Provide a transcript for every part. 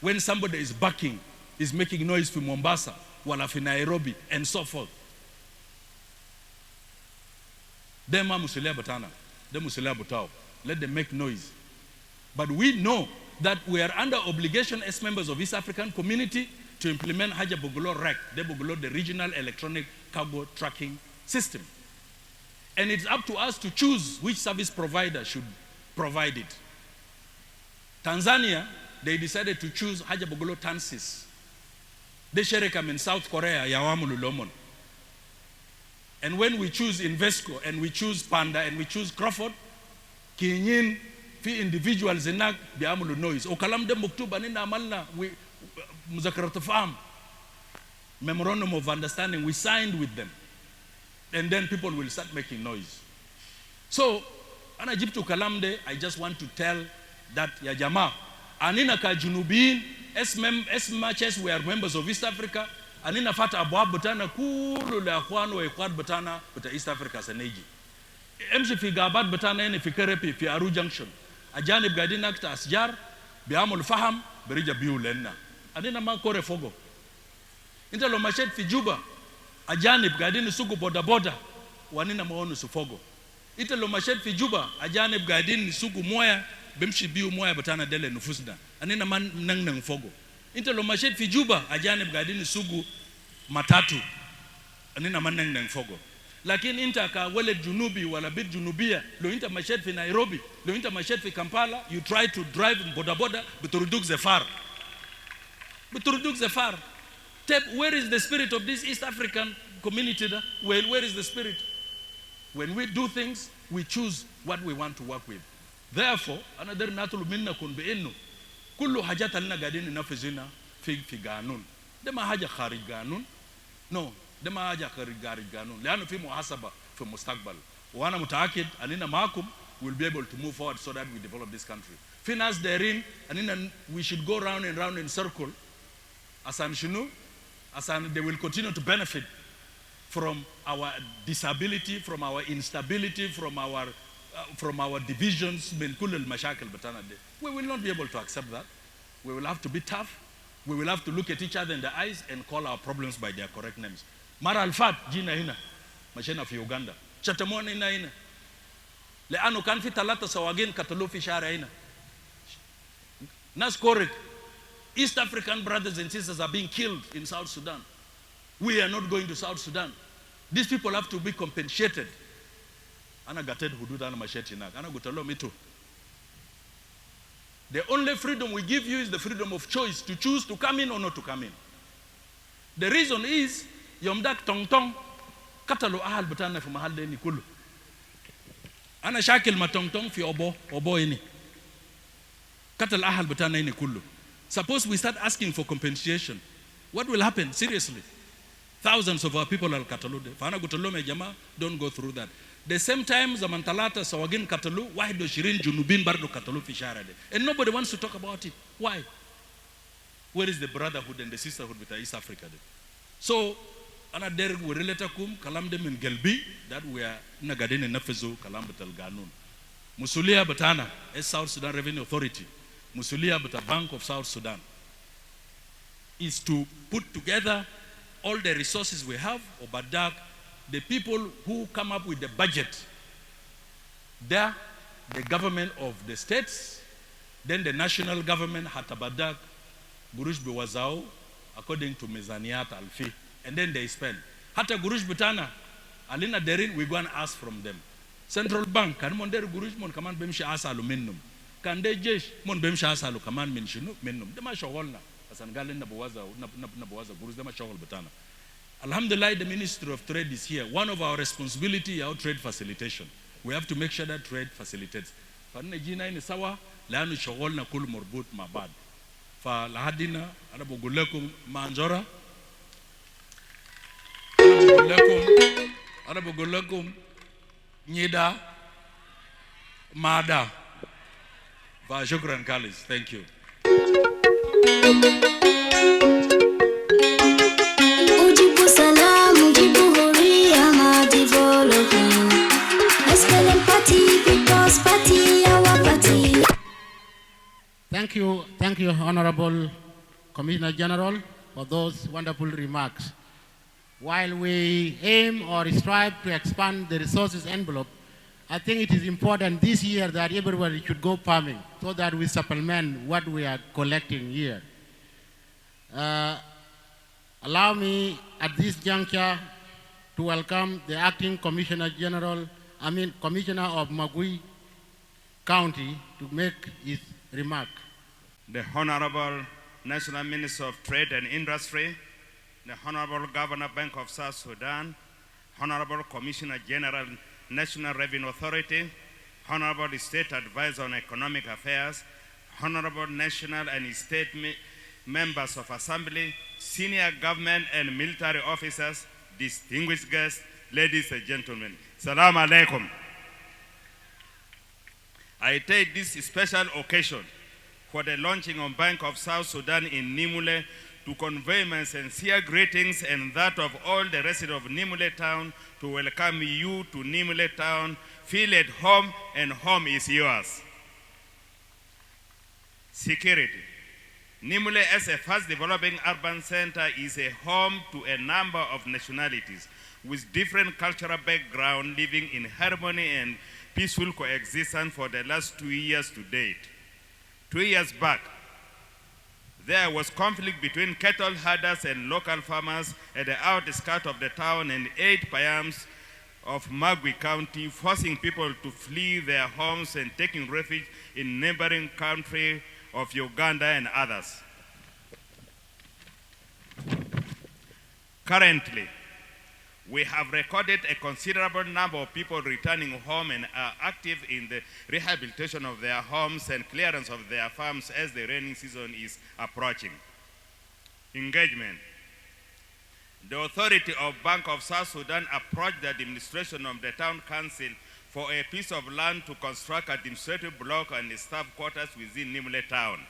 when somebody is barking, is making noise for Mombasa, wala for Nairobi, and so forth. Them are Musulia Batana, them Musulia Butao. Let them make noise. But we know that we are under obligation as members of East African community to implement Haja Bogulo REC, the Regional Electronic Cargo Tracking System. And it's up to us to choose which service provider should provide it. Tanzania, they decided to choose Haja Bogulo Tansis. They Sherekam in South Korea, Yawamulu Lomon. And when we choose Invesco, and we choose Panda, and we choose Crawford, Kinyin, fi individuals enak biamulu noise. O kalam de muktuba nina amalna we muzakarat farm memorandum of understanding we signed with them, and then people will start making noise. So ana jibtu kalam de, I just want to tell that ya jama anina ka junubin as much as we are members of East Africa, anina fata abwab butana kulu la akhwan wa ikhwat butana buta East Africa saneji emshi fi gabat butana ene fi Kerepi fi Aru Junction ajanib gadin nakta asjar biamul faham berija biu lenna anina ma kore fogo inta lo mashet fi Juba ajanib gadin sugu boda boda wanina maonu sufogo inta lo mashet fi Juba ajanib gadin sugu moya bemshi biu moya butana dele nufusda anina man nang fogo inta lo mashet fi Juba ajanib gadin sugu matatu anina man nang fogo. Lakini inta ka wale junubi wala bit junubia lo inta mashet fi Nairobi, lo inta mashet fi Kampala, you try to drive boda boda bituruduk zefar. Bituruduk zefar. Where is the spirit of this East African community? Well, where is the spirit? When we do things, we choose what we want to work with. Therefore, another natul minna kun bi'innu kullu hajat alna gadin nafizina fi ganun. Dema haja kharij ganun. No. دما حاجه خارج قانون لانه في محاسبه في المستقبل وانا متاكد اننا معكم will be able to move forward so that we develop this country. في ناس دايرين اننا we should go round and round in circle عشان شنو عشان they will continue to benefit from our disability, from our instability, from our divisions من كل المشاكل بتاعنا دي. We will not be able to accept that. We will have to be tough. We will have to look at each other in the eyes and call our problems by their correct names. Mara Alfat jina hina mashena fi Uganda chatamona hina leano kan fi talata sawagin katalo fi shara hina nas korek. East African brothers and sisters are being killed in South Sudan. We are not going to South Sudan. These people have to be compensated. Ana gated hudud ana masheti nak ana gutalo mitu. The only freedom we give you is the freedom of choice to choose to come in or not to come in. The reason is yomdak tong tong katalo ahal butana fi mahal deni kullu ana shakil ma tong tong fi obo ini katal ahal butana ini kullu. Suppose we start asking for compensation, what will happen? Seriously, thousands of our people are katalo de fana gutalo me jama, don't go through that. The same time zaman talata sawagin katalu wahido shirin junubin bardo katalu fi shara de, and nobody wants to talk about it. Why? Where is the brotherhood and the sisterhood with East Africa de? So ana der we relata kum kalam de min gelbi that we are nagadene nafezo kalam betal ganun musulia batana as South Sudan Revenue Authority, musulia but a Bank of South Sudan is to put together all the resources we have or badak the people who come up with the budget there, the government of the states, then the national government hatabadak gurush bewazao according to mizaniyat alfi, and then they spend. Hata gurush butana alina derin, we go and ask from them. Central Bank kan mon der gurush mon kaman bemshi asalu minnum kan de jesh mon bemshi asalu kaman min shinu minnum dema shogolna asan galen na bawaza gurush dema shogol butana. Alhamdulillah, the Ministry of Trade is here. One of our responsibility is our trade facilitation. We have to make sure that trade facilitates. Farna jina ini sawa lanu shogolna kul morbut mabad. Fa lahadina ana bogulakum manjora ana bogulakum nyida mada. Fa shukran kalis. Thank you. Ujibu salam, ujibu huria, ma developing. SPLM party, People's Party, our party. Thank you, Honorable Commissioner General, for those wonderful remarks. While we aim or strive to expand the resources envelope, I think it is important this year that everybody should go farming so that we supplement what we are collecting here. Allow me at this juncture to welcome the Acting Commissioner of Magui County to make his remark. The Honorable National Minister of Trade and Industry, the Honorable Governor Bank of South Sudan, Honorable Commissioner General National Revenue Authority, Honorable State Advisor on Economic Affairs, Honorable National and State Members of Assembly, senior government and military officers, distinguished guests, ladies and gentlemen. Salam alaikum. I take this special occasion for the launching of Bank of South Sudan in Nimule to convey my sincere greetings and that of all the residents of Nimule town to welcome you to Nimule town. Feel at home and home is yours. Security. Nimule, as a fast developing urban center, is a home to a number of nationalities with different cultural background living in harmony and peaceful coexistence for the last 2 years to date. 2 years back, there was conflict between cattle herders and local farmers at the outskirts of the town and 8 payams of Magui County, forcing people to flee their homes and taking refuge in neighboring country of Uganda and others. Currently, we have recorded a considerable number of people returning home and are active in the rehabilitation of their homes and clearance of their farms as the rainy season is approaching. Engagement. The authority of Bank of South Sudan approached the administration of the town council for a piece of land to construct administrative block and staff quarters within Nimule town.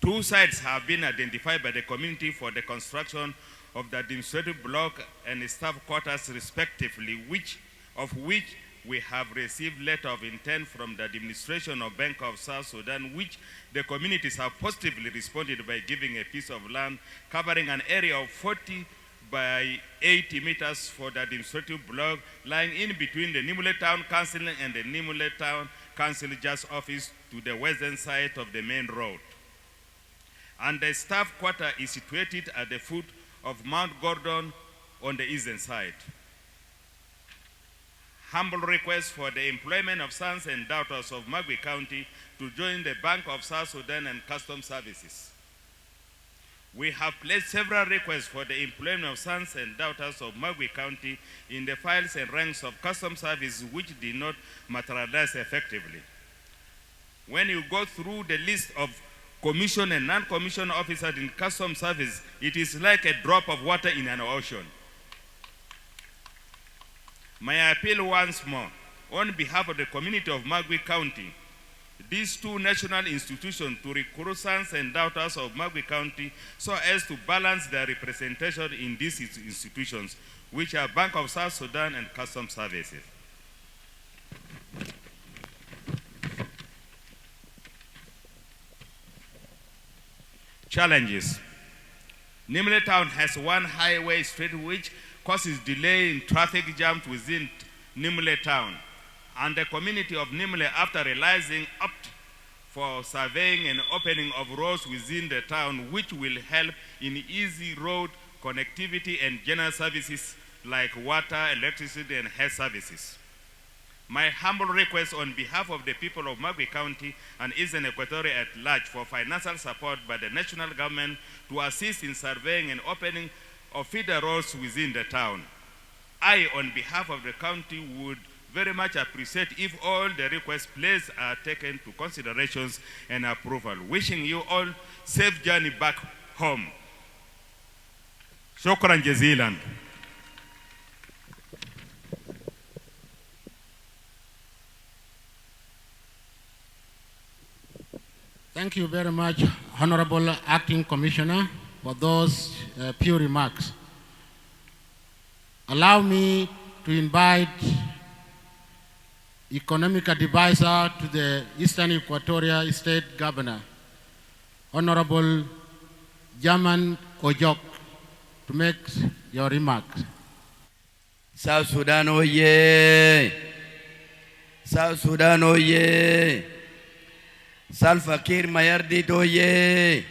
2 sites have been identified by the community for the construction of the administrative block and staff quarters respectively, of which we have received letter of intent from the administration of Bank of South Sudan, which the communities have positively responded by giving a piece of land covering an area of 40 by 80 meters for the administrative block lying in between the Nimule Town Council and the Nimule Town Council Just Office to the western side of the main road. And the staff quarter is situated at the foot of Mount Gordon on the eastern side. Humble request for the employment of sons and daughters of Magui County to join the Bank of South Sudan and Customs Services. We have placed several requests for the employment of sons and daughters of Magui County in the files and ranks of Customs Service which did not materialize effectively. When you go through the list of commissioned and non-commissioned officers in Customs Service, it is like a drop of water in an ocean. May I appeal once more, on behalf of the community of Magui County, these 2 national institutions to recruit sons and daughters of Magui County so as to balance their representation in these institutions, which are Bank of South Sudan and Customs Services. Challenges. Nimule town has one highway street which causes delay in traffic jams within Nimule town. And the community of Nimule, after realizing, opt for surveying and opening of roads within the town, which will help in easy road connectivity and general services like water, electricity, and health services. My humble request on behalf of the people of Magui County and Eastern Equatoria at large for financial support by the national government to assist in surveying and opening of feeder roads within the town. I, on behalf of the county, would very much appreciate if all the requests placed are taken to considerations and approval. Wishing you all safe journey back home. Shukran jazilan. Thank you very much, Honorable Acting Commissioner, for those few remarks. Allow me to invite Economic Advisor to the Eastern Equatoria State Governor, Honorable German Ojok to make your remarks. South Sudan, oye! South Sudan, oye! Salva Kiir Mayardit, oye!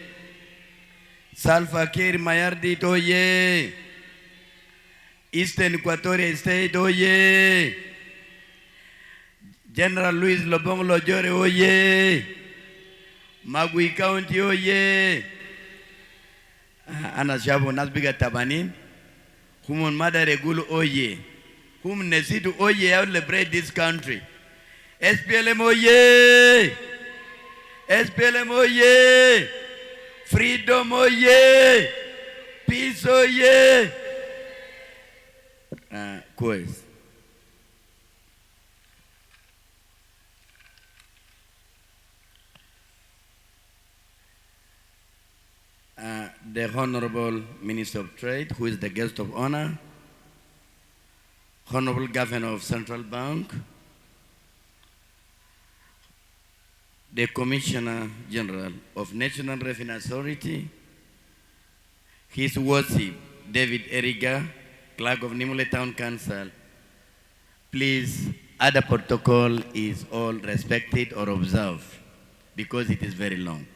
Salva Kiir Mayardit, oye! Eastern Equatoria State, oye! General Luis Lobong Lojore, oye! Magui County, oye! Ana Shabo Nasbiga Tabanin. Human mother regulu oye. Whom nesidu oye out liberate this country. SPLM oye. SPLM oye. Freedom oye. Peace oye. Quiz. The Honorable Minister of Trade, who is the guest of honor, Honorable Governor of Central Bank, the Commissioner General of National Revenue Authority, His Worship David Eriga, Clerk of Nimule Town Council. Please, other protocol is all respected or observed because it is very long.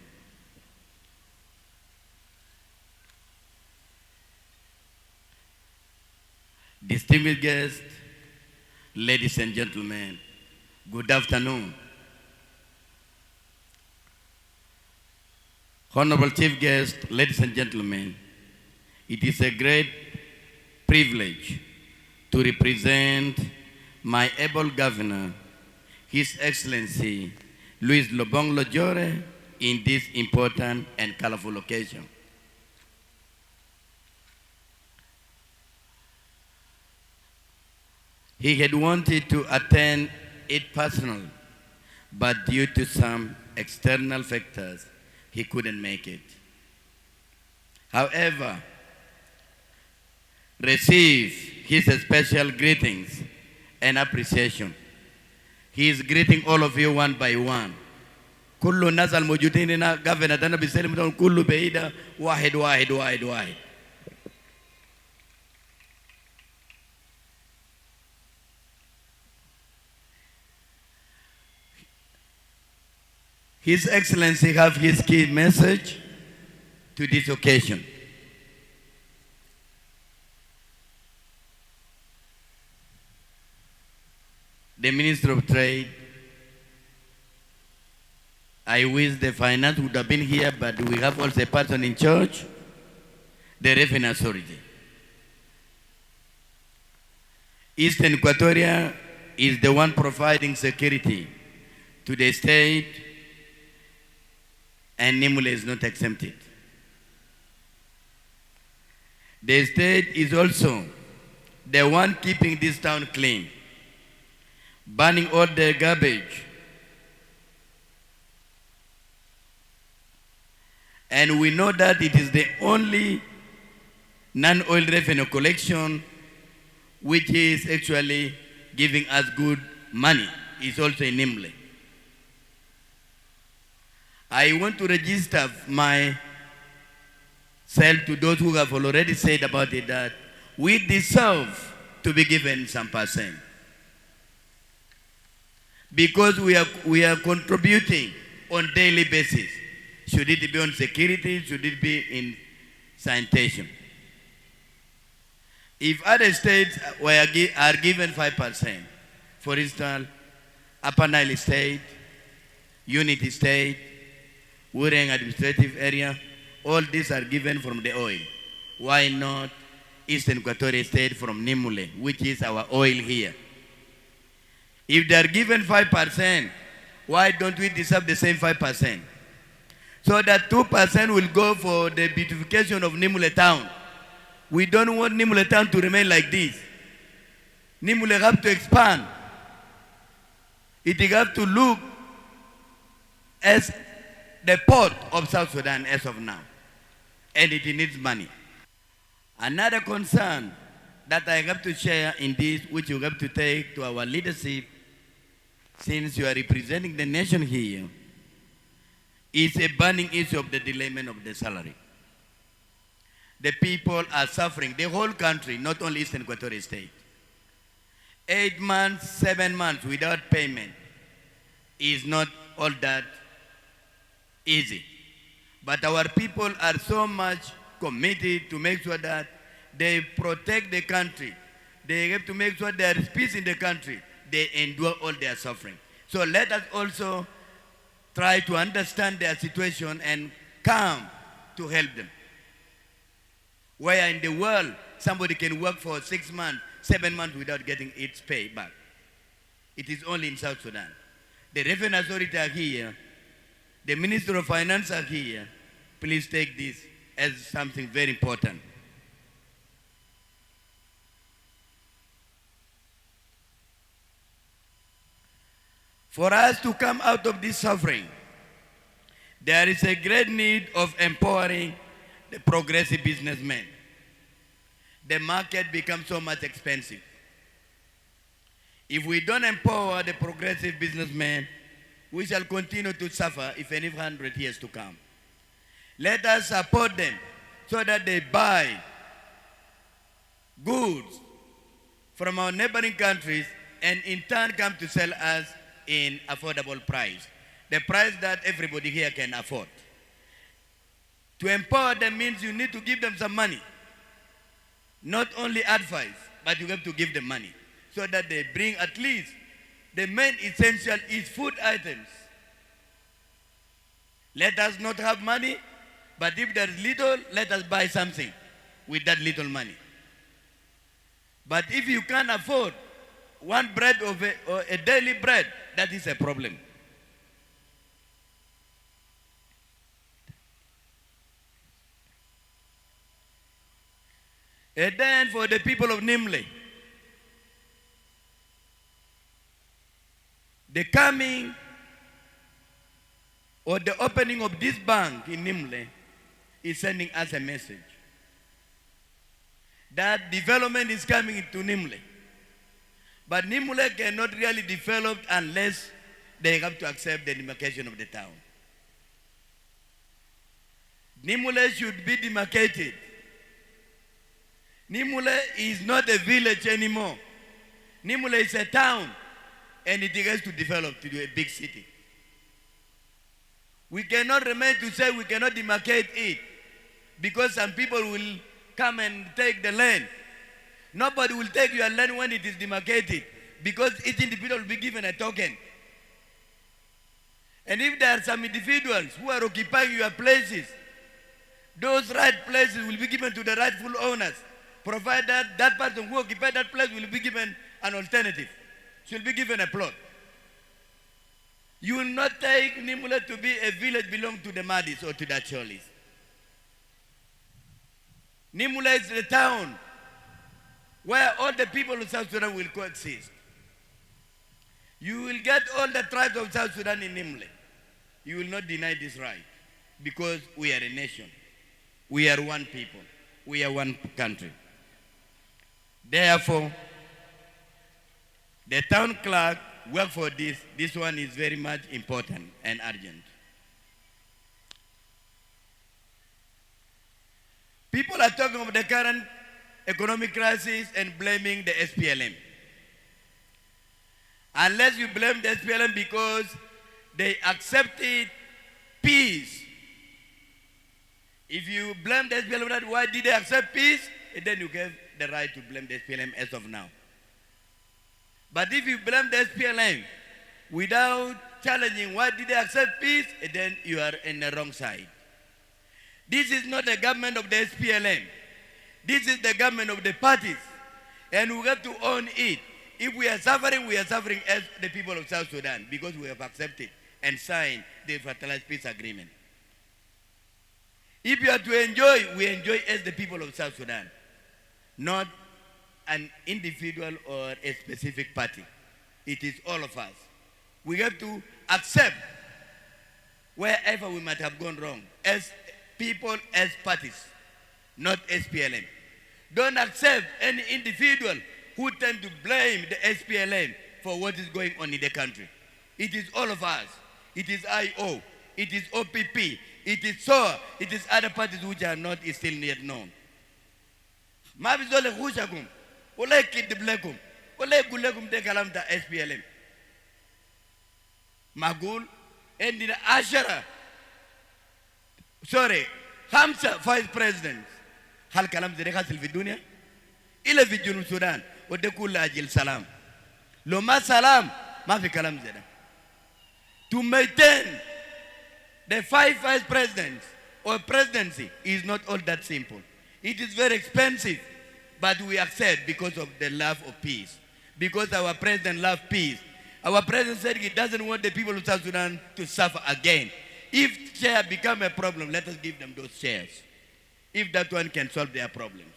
Distinguished guests, ladies and gentlemen, good afternoon. Honorable Chief Guest, ladies and gentlemen, it is a great privilege to represent my able governor, His Excellency Luis Lobong Lojore, in this important and colorful occasion. He had wanted to attend it personally, but due to some external factors, he couldn't make it. However, receive his special greetings and appreciation. He is greeting all of you one by one. كل الناس الموجودين هنا governor أنا بسلم لهم كله بعيدة واحد واحد واحد واحد. His Excellency have his key message to this occasion. The Minister of Trade, I wish the finance would have been here, but we have also a person in charge, the Revenue Authority. Eastern Equatoria is the one providing security to the state, and Nimule is not exempted. The state is also the one keeping this town clean, burning all the garbage. And we know that it is the only non-oil revenue collection which is actually giving us good money. It's also in Nimule. I want to register myself to those who have already said about it that we deserve to be given some percent. Because we are contributing on daily basis. Should it be on security? Should it be in sanitation? If other states are given 5%, for instance, Upper Nile State, Unity State, Wureng Administrative Area, all these are given from the oil. Why not Eastern Equatorial State from Nimule, which is our oil here? If they are given 5%, why don't we deserve the same 5%? So that 2% will go for the beautification of Nimule town. We don't want Nimule town to remain like this. Nimule have to expand. It have to look as the port of South Sudan as of now. And it needs money. Another concern that I have to share in this, which you have to take to our leadership, since you are representing the nation here, is a burning issue of the delayment of the salary. The people are suffering, the whole country, not only Eastern Equatorial State. 8 months, 7 months without payment is not all that easy. But our people are so much committed to make sure that they protect the country. They have to make sure there is peace in the country. They endure all their suffering. So let us also try to understand their situation and come to help them. Where in the world, somebody can work for 6 months, 7 months without getting its pay back. It is only in South Sudan. The Revenue Authority are here. The Minister of Finance are here. Please take this as something very important. For us to come out of this suffering, there is a great need of empowering the progressive businessmen. The market becomes so much expensive. If we don't empower the progressive businessmen, we shall continue to suffer if any 100 years to come. Let us support them so that they buy goods from our neighboring countries and in turn come to sell us in affordable price, the price that everybody here can afford. To empower them means you need to give them some money. Not only advice, but you have to give them money so that they bring at least the main essential is food items. Let us not have money, but if there is little, let us buy something with that little money. But if you can't afford one bread or a daily bread, that is a problem. And then for the people of Nimule, the coming or the opening of this bank in Nimule is sending us a message that development is coming into Nimule. But Nimule cannot really develop unless they have to accept the demarcation of the town. Nimule should be demarcated. Nimule is not a village anymore. Nimule is a town, and it has to develop to be a big city. We cannot remain to say we cannot demarcate it because some people will come and take the land. Nobody will take your land when it is demarcated because each individual will be given a token. And if there are some individuals who are occupying your places, those right places will be given to the rightful owners, provided that that person who occupied that place will be given an alternative. She will be given a plot. You will not take Nimule to be a village belonging to the Madis or to the Cholis. Nimule is the town where all the people of South Sudan will coexist. You will get all the tribes of South Sudan in Nimule. You will not deny this right because we are a nation. We are one people. We are one country. Therefore, the town clerk work for this. This one is very much important and urgent. People are talking about the current economic crisis and blaming the SPLM. Unless you blame the SPLM because they accepted peace. If you blame the SPLM, why did they accept peace? And then you have the right to blame the SPLM as of now. But if you blame the SPLM without challenging why did they accept peace, then you are in the wrong side. This is not the government of the SPLM. This is the government of the parties. And we have to own it. If we are suffering as the people of South Sudan because we have accepted and signed the Fertilized Peace Agreement. If you are to enjoy, we enjoy as the people of South Sudan, not an individual or a specific party. It is all of us. We have to accept wherever we might have gone wrong as people, as parties, not SPLM. Don't accept any individual who tend to blame the SPLM for what is going on in the country. It is all of us. It is it is OPP, it is SOA, it is other parties which are not still yet known. ما بيزول يخوشكم ولا يكذب لكم ولا يقول لكم ده كلام ده SPLM. معقول عندنا 5 فايس بريزيدنتس. هل كلام زي ده حاصل في الدنيا؟ إلا في جنوب السودان وده كله أجل سلام. لو ما سلام ما في كلام زي ده. To maintain the 5 vice presidents or presidency is not all that simple. It is very expensive, but we accept because of the love of peace. Because our president loves peace. Our president said he doesn't want the people of South Sudan to suffer again. If chair become a problem, let us give them those chairs. If that one can solve their problems.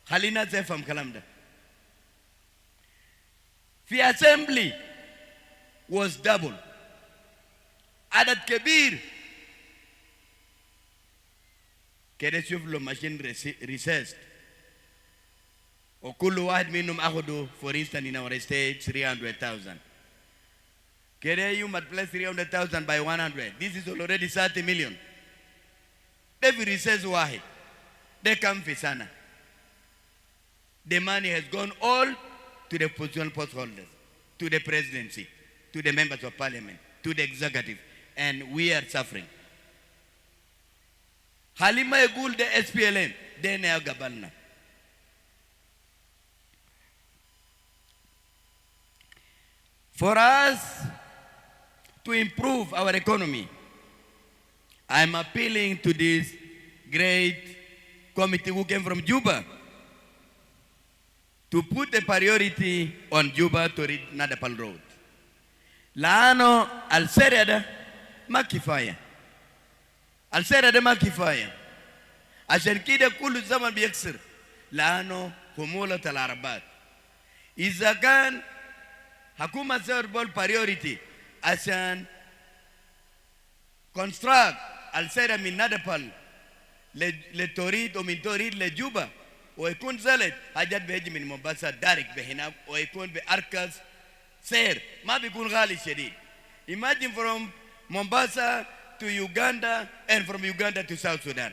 Khalina said from Kalamda. The assembly was double. Adat Kabir. كده شوف له ماشين recessed. وكل واحد منهم أخذوا for instance in our state 300,000. كده you multiply 300,000 by 100. This is already 30 million. Every recess واحد. They come في سنة. The money has gone all to the position post holders, to the presidency, to the members of parliament, to the executive, and we are suffering. Halima يقول the SPLM ده نيا قبلنا. For us to improve our economy, I'm appealing to this great committee who came from Juba to put a priority on Juba to reach Nadapal Road. Laano al-serada ma kifaya. Al-serada ma kifaya. عشان كده كل الزمن بيكسر لأنه حمولة العربات. إذا كان حكومة سيربول priority عشان construct السيرة من نادبال لتوريد ومن توريد لجوبا ويكون زلت حاجات بيجي من مومباسا دارك بهناك ويكون بأركز سير ما بيكون غالي شديد. Imagine from Mombasa to Uganda and from Uganda to South Sudan.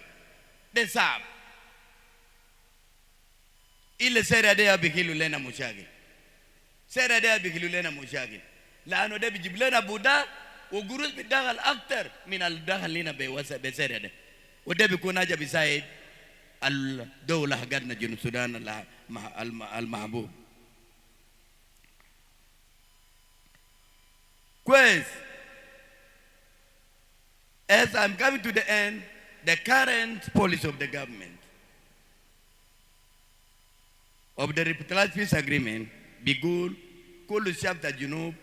ده صعب. إلا سيرة ده بيخلوا لنا مشاكل. سيرة ده بيخلوا لنا مشاكل. لأنه ده بيجيب لنا بودا وقروش بيدخل أكتر من الدخل لنا بسيرة ده. وده بيكون حاجة بيساعد الدولة حقتنا جنوب السودان المحبوب. كويس. As I'm coming to the end, the current policy of the government of the revitalized peace agreement بيقول كل الشعب بتاع الجنوب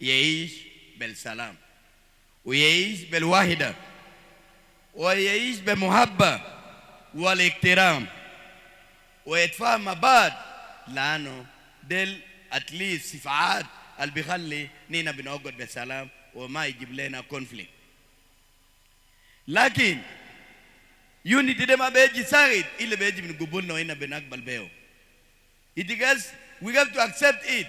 يعيش بالسلام ويعيش بالوحدة ويعيش بمحبة والاحترام ويتفاهم مع بعض لأنه دل at least صفات اللي بيخلي نينا بنقعد بالسلام وما يجيب لنا conflict. لكن unity ده ما بيجي ساعد إلا بيجي من قبولنا وإنا بنقبل بيه. We have to accept it.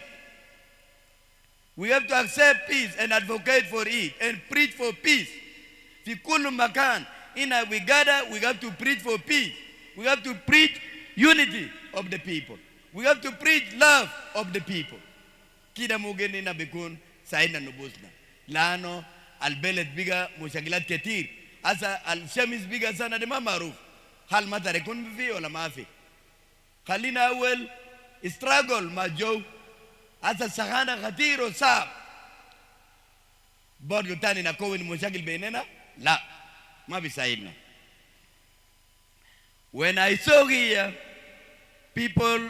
We have to accept peace and advocate for it and preach for peace. في كل مكان إنا we gather, we have to preach for peace. We have to preach unity of the people. We have to preach love of the people. كده ممكن إنا بيكون ساعدنا نبوسنا. لأنه البلد بيجا مشاكلات كتير. أسا الشمس بيجا سنة ده ما معروف. هل ما تركون فيه ولا ما فيه؟ خلينا أول struggle مع جو. أسا سخانة خطير وصعب. برضو تاني نكون مشاكل بيننا؟ لا ما بيساعدنا. When I saw here people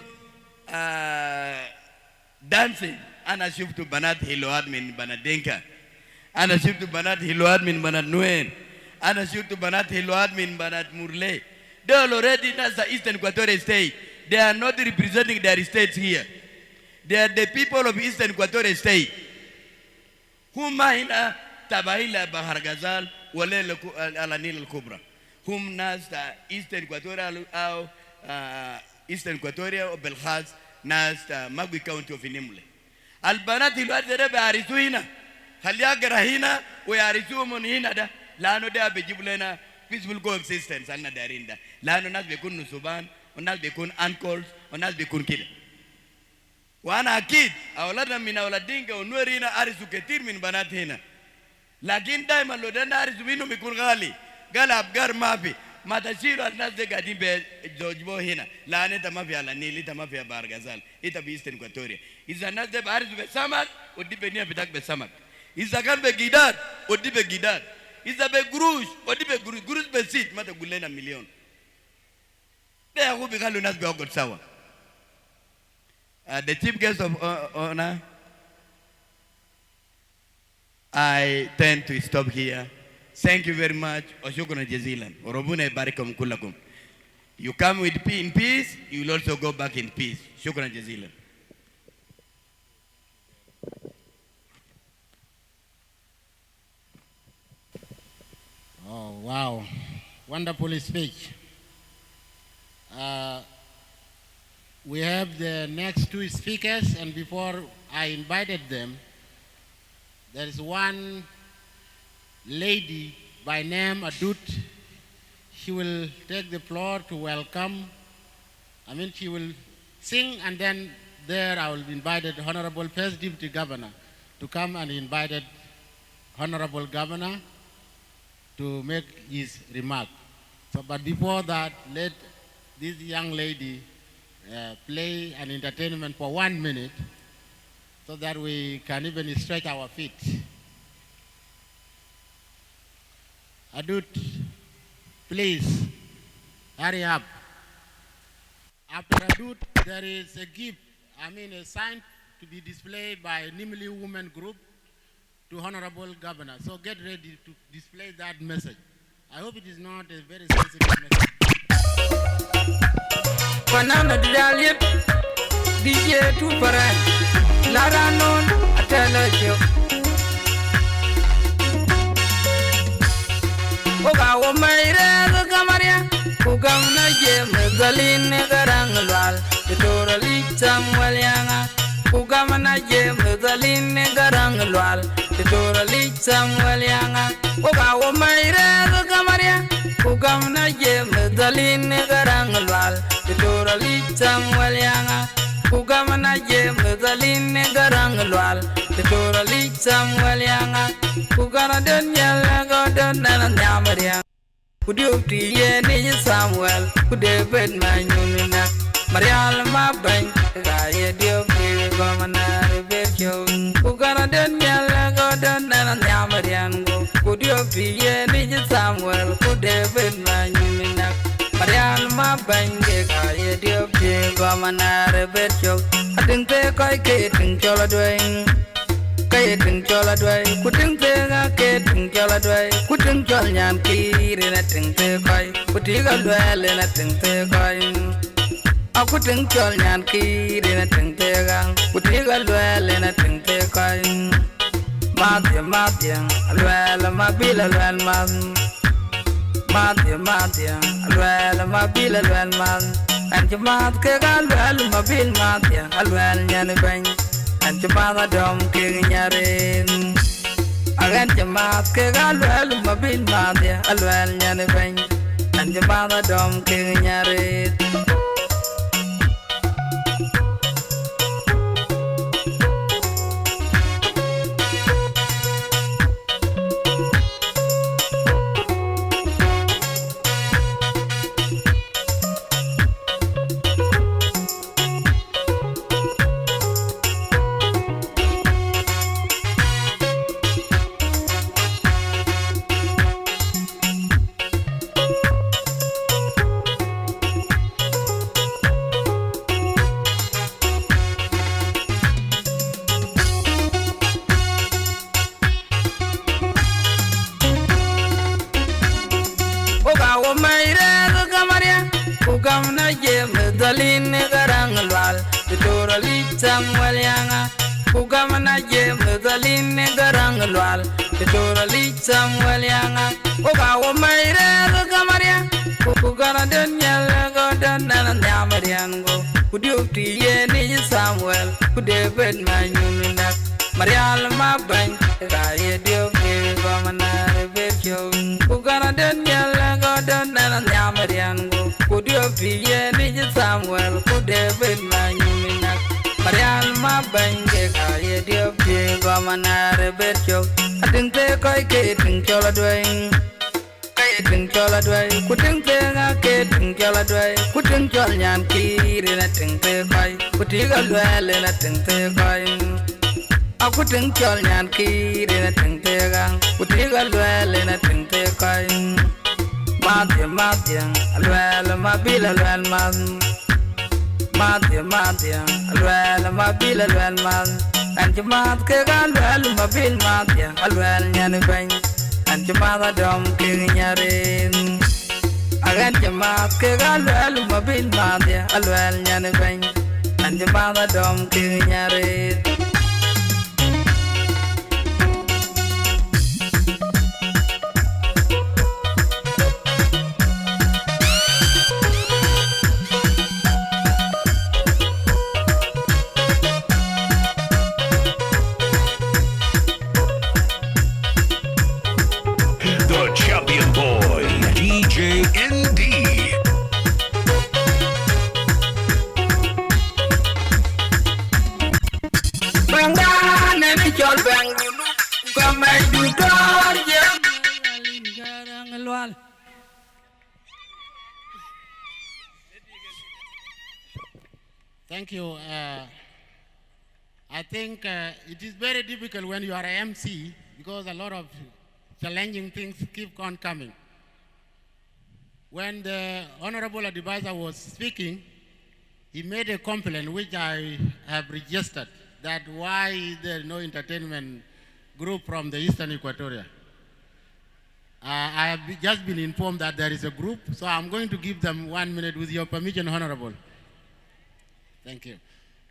dancing, أنا شفت بنات هلوات من بنات دينكا. أنا شفت بنات هلوات من بنات نوين. أنا شفت بنات هلوات من بنات مورلي. They are already in the Eastern Equatorial State. They are not representing their states here. They are the people of Eastern Equatorial State. هم هنا تبعيلا بحر غزال ولا على النيل الكبرى. هم ناس Eastern Equatorial أو Eastern Equatorial وبالخاص ناس ماغوي كاونتي في نيمولي. البنات الوقت ده بيعرسوا هنا. خليها قرا هنا ويعرسوا من هنا ده. لأنه ده بيجيب لنا peaceful coexistence أنا دارين ده. لأنه الناس بيكونوا سودان وناس بيكون uncles وناس بيكون كده. وأنا أكيد أولادنا من أولاد دينكا ونور هنا أرسوا كثير من بنات هنا. لكن دائما لو ده أرسوا منهم يكون غالي. قال أبقار ما في. ما تشيلوا الناس دي قاعدين بجوجبو هنا. لا أنت ما في على النيل، أنت ما في بارغازال، أنت بإيسترن إكواتوريا. إذا الناس دي بأرسوا بسمك ودي بنيا بتاعك بسمك. إذا كان بجدار ودي بجدار. إذا بقروش ودي بقروش. قروش بسيط ما تقول لنا مليون. ده هو بيقولوا الناس بيأكل سوا. The chief guest of honor, I tend to stop here. Thank you very much. Oshukran jazilan. Orobuna ibarikum kullakum. You come with in peace, you will also go back in peace. Shukran jazilan. Oh, wow. Wonderful speech. We have the next two speakers, and before I invited them, there is one lady by name Adut. She will take the floor to welcome. She will sing, and then there I will invite the Honorable First Deputy Governor to come and invited Honorable Governor to make his remark. So, but before that, let this young lady play an entertainment for 1 minute so that we can even stretch our feet. Adut, please, hurry up. After Adut, there is a gift, a sign to be displayed by Nimule Women Group to Honorable Governor. So get ready to display that message. I hope it is not a very sensitive message. Panana Daliet, DJ to Paran, Lara non, I tell you. Oga, oh, my red Gamaria, Ugana Jim, Galine Garangal, the Dorali Samuel Yanga, Ugamana Jim, Galine Garangal, the Dorali Samuel Yanga, Oga, oh, my red Gamaria. Ugamna Jim, Daline Garangal, the Dorali Samuel Yanga. Ugamna Jim, Daline Garangal, the Dorali Samuel Yanga. Ugana Daniel Gordon and Yamaria. Could you be Samuel? Could they bed my Nuna? Marial Mabang, the guy, dear Governor, Betio. Ugana Daniel Gordon and Yamarian. Could you be Samuel? Could they bed my Nuna? Marial Mabang, the guy, dear Governor, Betio. I think they quite getting Joladway. Kayating Joladway, couldn't take a kating Joladway, couldn't Jolyan key in a ting take, put you a well in a ting take. I couldn't Jolyan key in a ting take, put you a well in a ting take. Matthew, well, my bill, well, man. Matthew, well, my bill, well, man. And your mouth, well, my bill, Matthew, well, Yanni. And your mother dom king yarin. I got your mouth, Kagal, my bill, Madia, Alwell, Yanni. And your mother dom king yarin. Daline Garangal, the Dorali Samuel Yanga, Ugamana Jim, Daline Garangal, the Dorali Samuel Yanga, Ugawa Mayra Gamaria, Ugana Daniel Gordon and Yamariango, could you be Samuel, could they bed my Nuna, Marial Mabang, Raya Dio, Governor Betio, Ugana Daniel Gordon and Yamariango. Mariango, could you be any Samuel, could David Manuminak, Marian, my bank, I dear pig, Gomana, Betcho, I think they quite getting Choladway. Kating Choladway, couldn't tell a kating Choladway, couldn't tell Yankee in a think they buy, could you go well in a think they buy. I couldn't tell Yankee in a think they gang, could you go well in a think they buy. Matthew, well, my bill, well, man. Matthew, well, my bill, well, man. And your mouth, well, my bill, Matthew, well, Yanny. And your mother don't king in your ring. I got your mouth, Kegal, my bill, Matthew, well, Yanny. And your mother don't king in your ring. Thank you. I think it is very difficult when you are an MC because a lot of challenging things keep on coming. When the Honorable Advisor was speaking, he made a complaint which I have registered, that why there is no entertainment group from the Eastern Equatoria. I have just been informed that there is a group, so I'm going to give them 1 minute with your permission, Honorable. Thank you.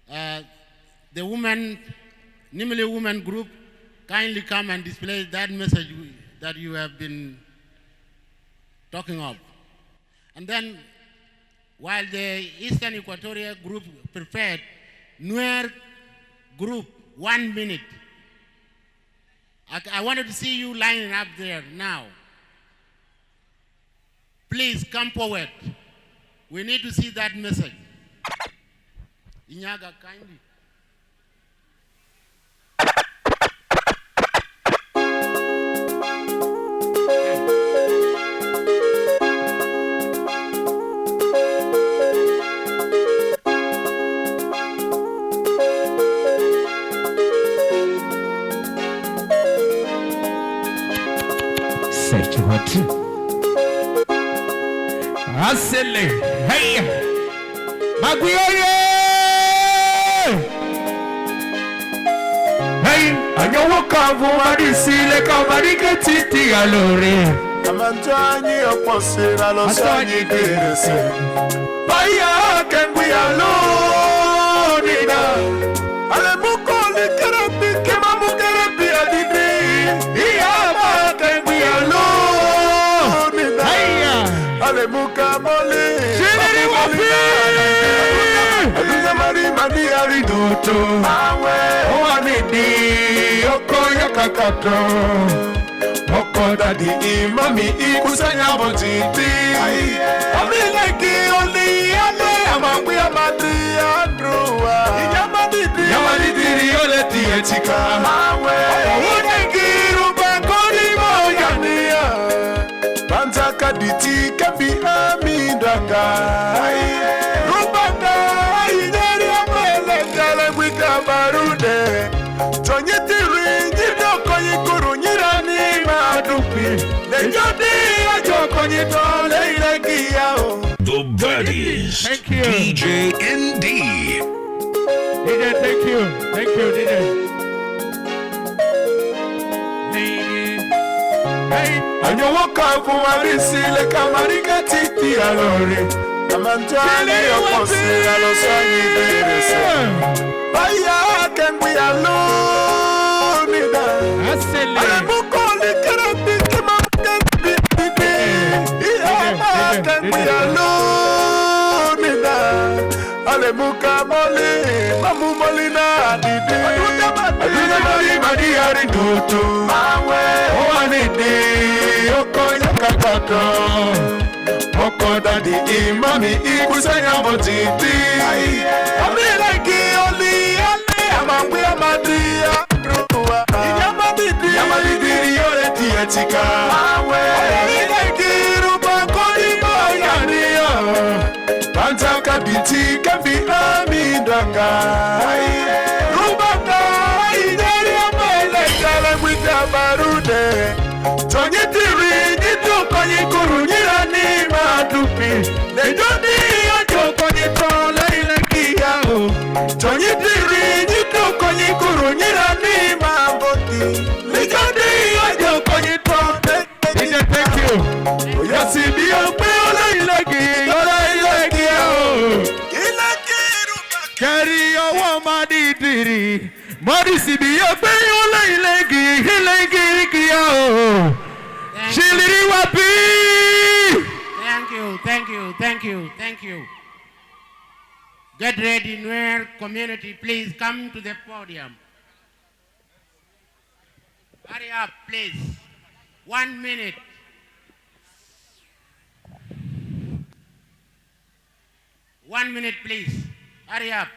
The Nimule women group, kindly come and display that message that you have been talking of. And then, while the Eastern Equatoria group prepared, Nuer group, 1 minute. I wanted to see you lining up there now. Please come forward. We need to see that message. Inyaga, kindly. Asele, hey, Maguire, hey, anyowo kavu marisi le kamarike titi alore. Amantanyi oposira lo sanyi kerese. Baya kengwi alone na. Ale mukole kerapi kema mukerapi adidi. Iya kengwi alone na. Ale mukabole. Shiri wapi. Adunya mari madi aridoto. Awe. Oanidi okoya kakato. Okoda di imami ikusanya botiti. Amileki oli ale amagwi amadi andruwa. Yamadidi riole tietika. Awe. Onegiru bakoni moyania. Banzaka diti kabi amidaka. Rubanda inyeri amele jale wika barude. Tonyetiri nyidoko yikuru nyirani madupi. Lejodi ajoko nyitole ilegia o. The Baddies. Thank you. DJ ND. DJ, thank you. Thank you, DJ. Hey, Anyowo kavu marisi le kamarika titi alore. Amantani oposira lo sanyi berese. Baya kengwi alone na. Asele. Ale mukole kerapi kema kerapi didi. Iya kengwi alone na. Ale mukabole mamu molina didi. Adunya mari madi aridoto. Awe. Oanidi okoya kakato. Koda di imami ikusanya motiti. Amileki oli amamwe amadia. Yamadidiri yole tiatika. Amileki ruba kodi bayania. Pantaka binti kafi amidanga. Ruba ideri amele kala mwita barude. Tonyitiri nito konyi kuru nyirani madupi. Nejoni yojo konyi tola ilekia o. Tonyitiri nito konyi kuru nyirani maboti. Nejoni yojo konyi tola. Thank you. Oyasi biyo pe ola ilekia o. Carry your woman didiri. Modisi biyo pe ola ilekia o. Shiliri wapi. Thank you. Get ready, Nuer community, please come to the podium. Hurry up, please. 1 minute. One minute, please. Hurry up.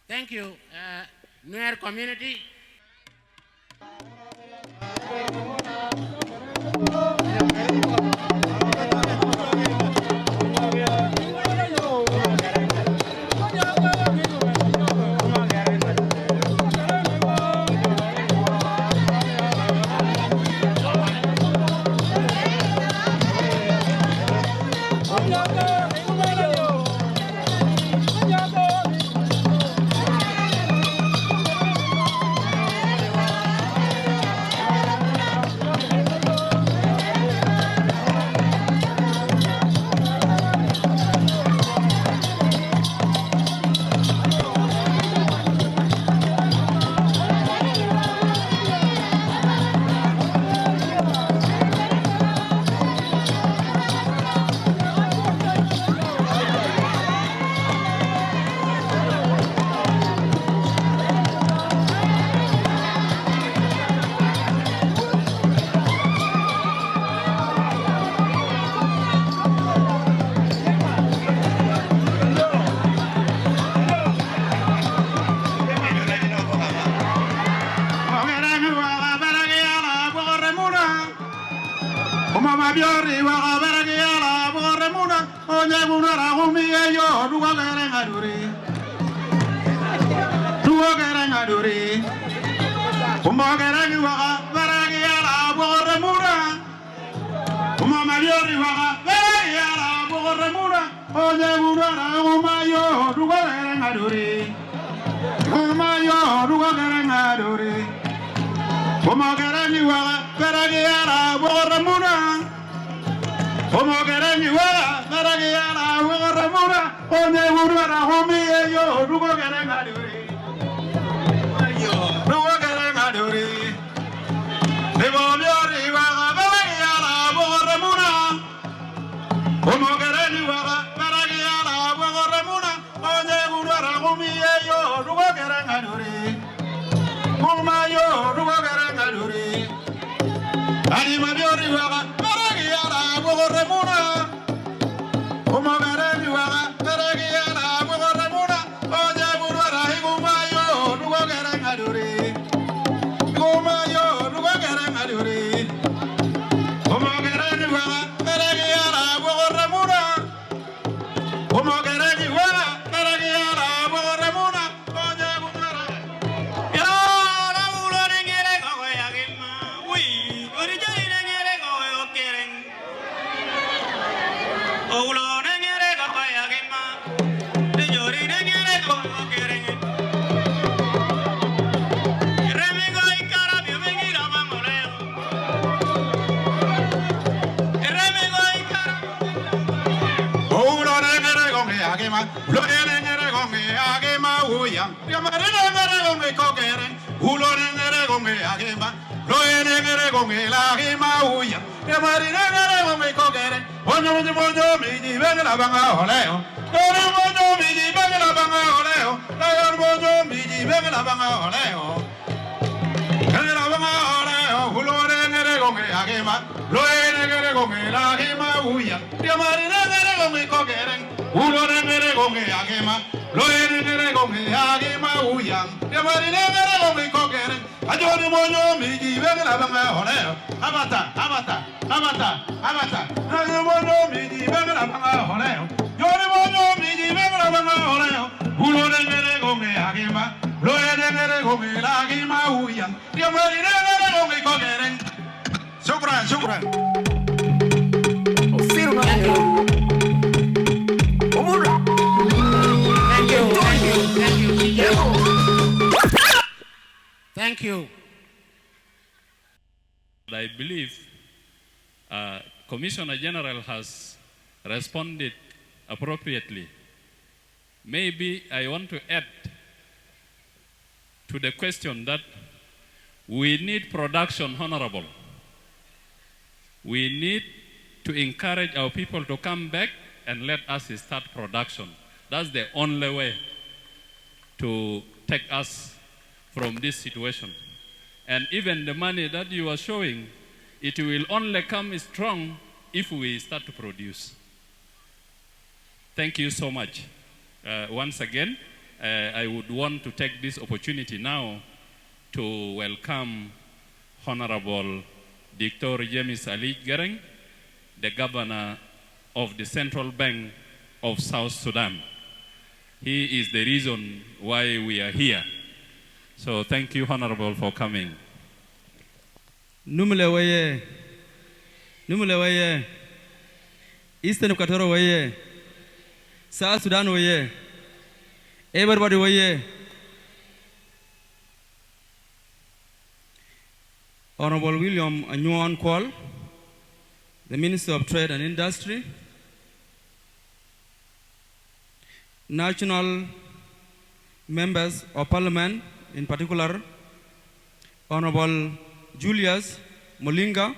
Thank you, Nuer community. biori wa baragiala boremuna onye bunara humi yo duwa gerenga duri kuma gerengi wa baragiala boremuna kuma biori wa baragiala boremuna onye bunara humi yo duwa gerenga duri kuma yo duwa gerenga duri kuma gerengi wa baragiala boremuna como queremos igual, para que ya la remuna, donde murió la homie yo, no queremos a Duri. No queremos a Duri. De volvió arriba, para que ya la remuna. Como queremos igual, para que ya la remuna, donde murió la homie yo, no queremos a Duri. Como yo, no queremos a Duri. Anima de arriba, para que ya la remuna, como veremos igual, para que ya la remuna, oye, burbuja y gumayo, no queremos a Duri, gumayo, no queremos a Duri, como veremos igual, para que ya la remuna, como veremos igual, para que ya la remuna, oye, burbuja. Ya la burbuja en el coco ya que más, uy, ahorita en el coco yo quieren. Shukran. Thank you. I believe Commissioner General has responded appropriately. Maybe I want to add to the question that we need production, Honorable. We need to encourage our people to come back and let us start production. That's the only way to take us from this situation. And even the money that you are showing, it will only come strong if we start to produce. Thank you so much. Once again, I would want to take this opportunity now to welcome Honorable Dr. James Ali Gereng, the Governor of the Central Bank of South Sudan. He is the reason why we are here. So thank you, Honorable, for coming. Nimule waye, Eastern Equatorial waye, South Sudan waye, everybody waye. Honorable William Anyuan Kwal, the Minister of Trade and Industry, national members of Parliament, in particular, Honorable Julius Molinga,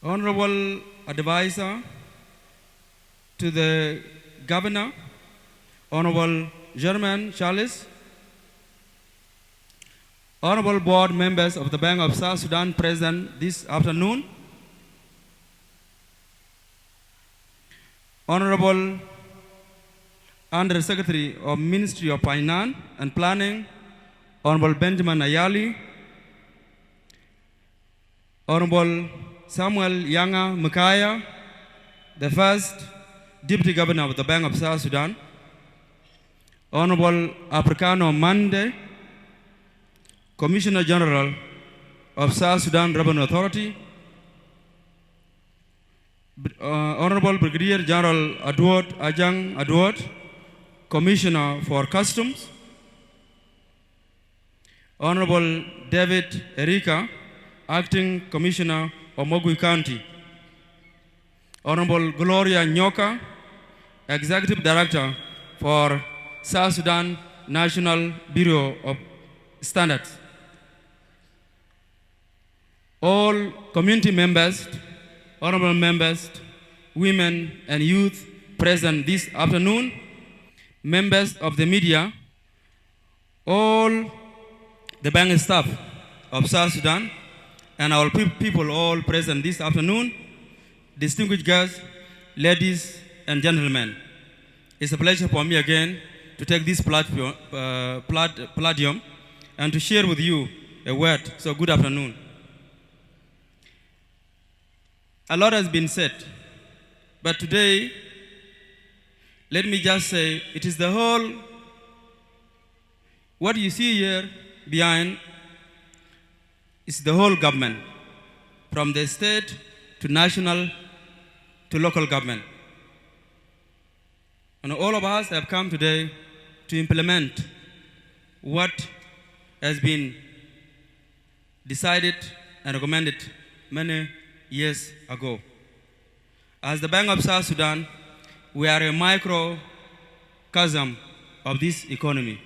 Honorable Advisor to the Governor, Honorable German Charles, Honorable board members of the Bank of South Sudan present this afternoon, Honorable Under Secretary of Ministry of Finance and Planning, Honorable Benjamin Ayali, Honorable Samuel Yanga Mukaya, the first Deputy Governor of the Bank of South Sudan, Honorable Africano Mande, Commissioner General of South Sudan Revenue Authority, Honorable Brigadier General Edward Ajang Edward, Commissioner for Customs, Honorable David Erika, Acting Commissioner of Mogui County, Honorable Gloria Nyoka, Executive Director for South Sudan National Bureau of Standards, all community members, honorable members, women and youth present this afternoon, members of the media, all the bank staff of South Sudan, and our people all present this afternoon, distinguished guests, ladies and gentlemen. It's a pleasure for me again to take this podium and to share with you a word. So good afternoon. A lot has been said, but today, let me just say, it is the whole, what you see here behind is the whole government, from the state to national to local government. And all of us have come today to implement what has been decided and recommended many years ago. As the Bank of South Sudan, we are a microcosm of this economy.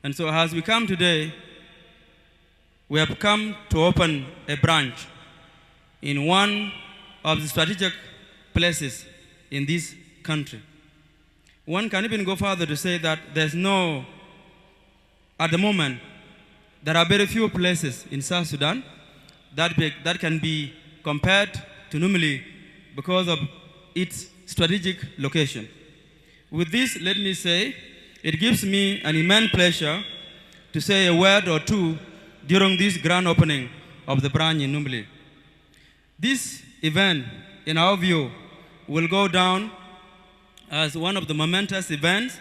And so as we come today, we have come to open a branch in one of the strategic places in this country. One can even go further to say that there's no, at the moment, there are very few places in South Sudan that can be compared to Nimule because of its strategic location. With this, let me say, it gives me an immense pleasure to say a word or two during this grand opening of the branch in Nimule. This event, in our view, will go down as one of the momentous events,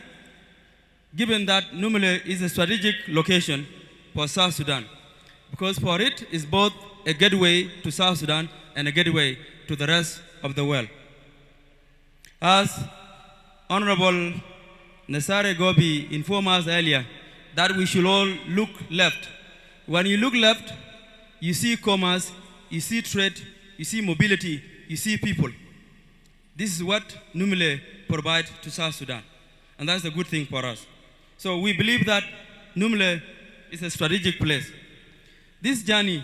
given that Nimule is a strategic location for South Sudan, because for it is both a gateway to South Sudan and a gateway to the rest of the world. As Honorable Nasare Gobi informed us earlier, that we should all look left. When you look left, you see commerce, you see trade, you see mobility, you see people. This is what Nimule provides to South Sudan, and that's a good thing for us. So we believe that Nimule is a strategic place. This journey,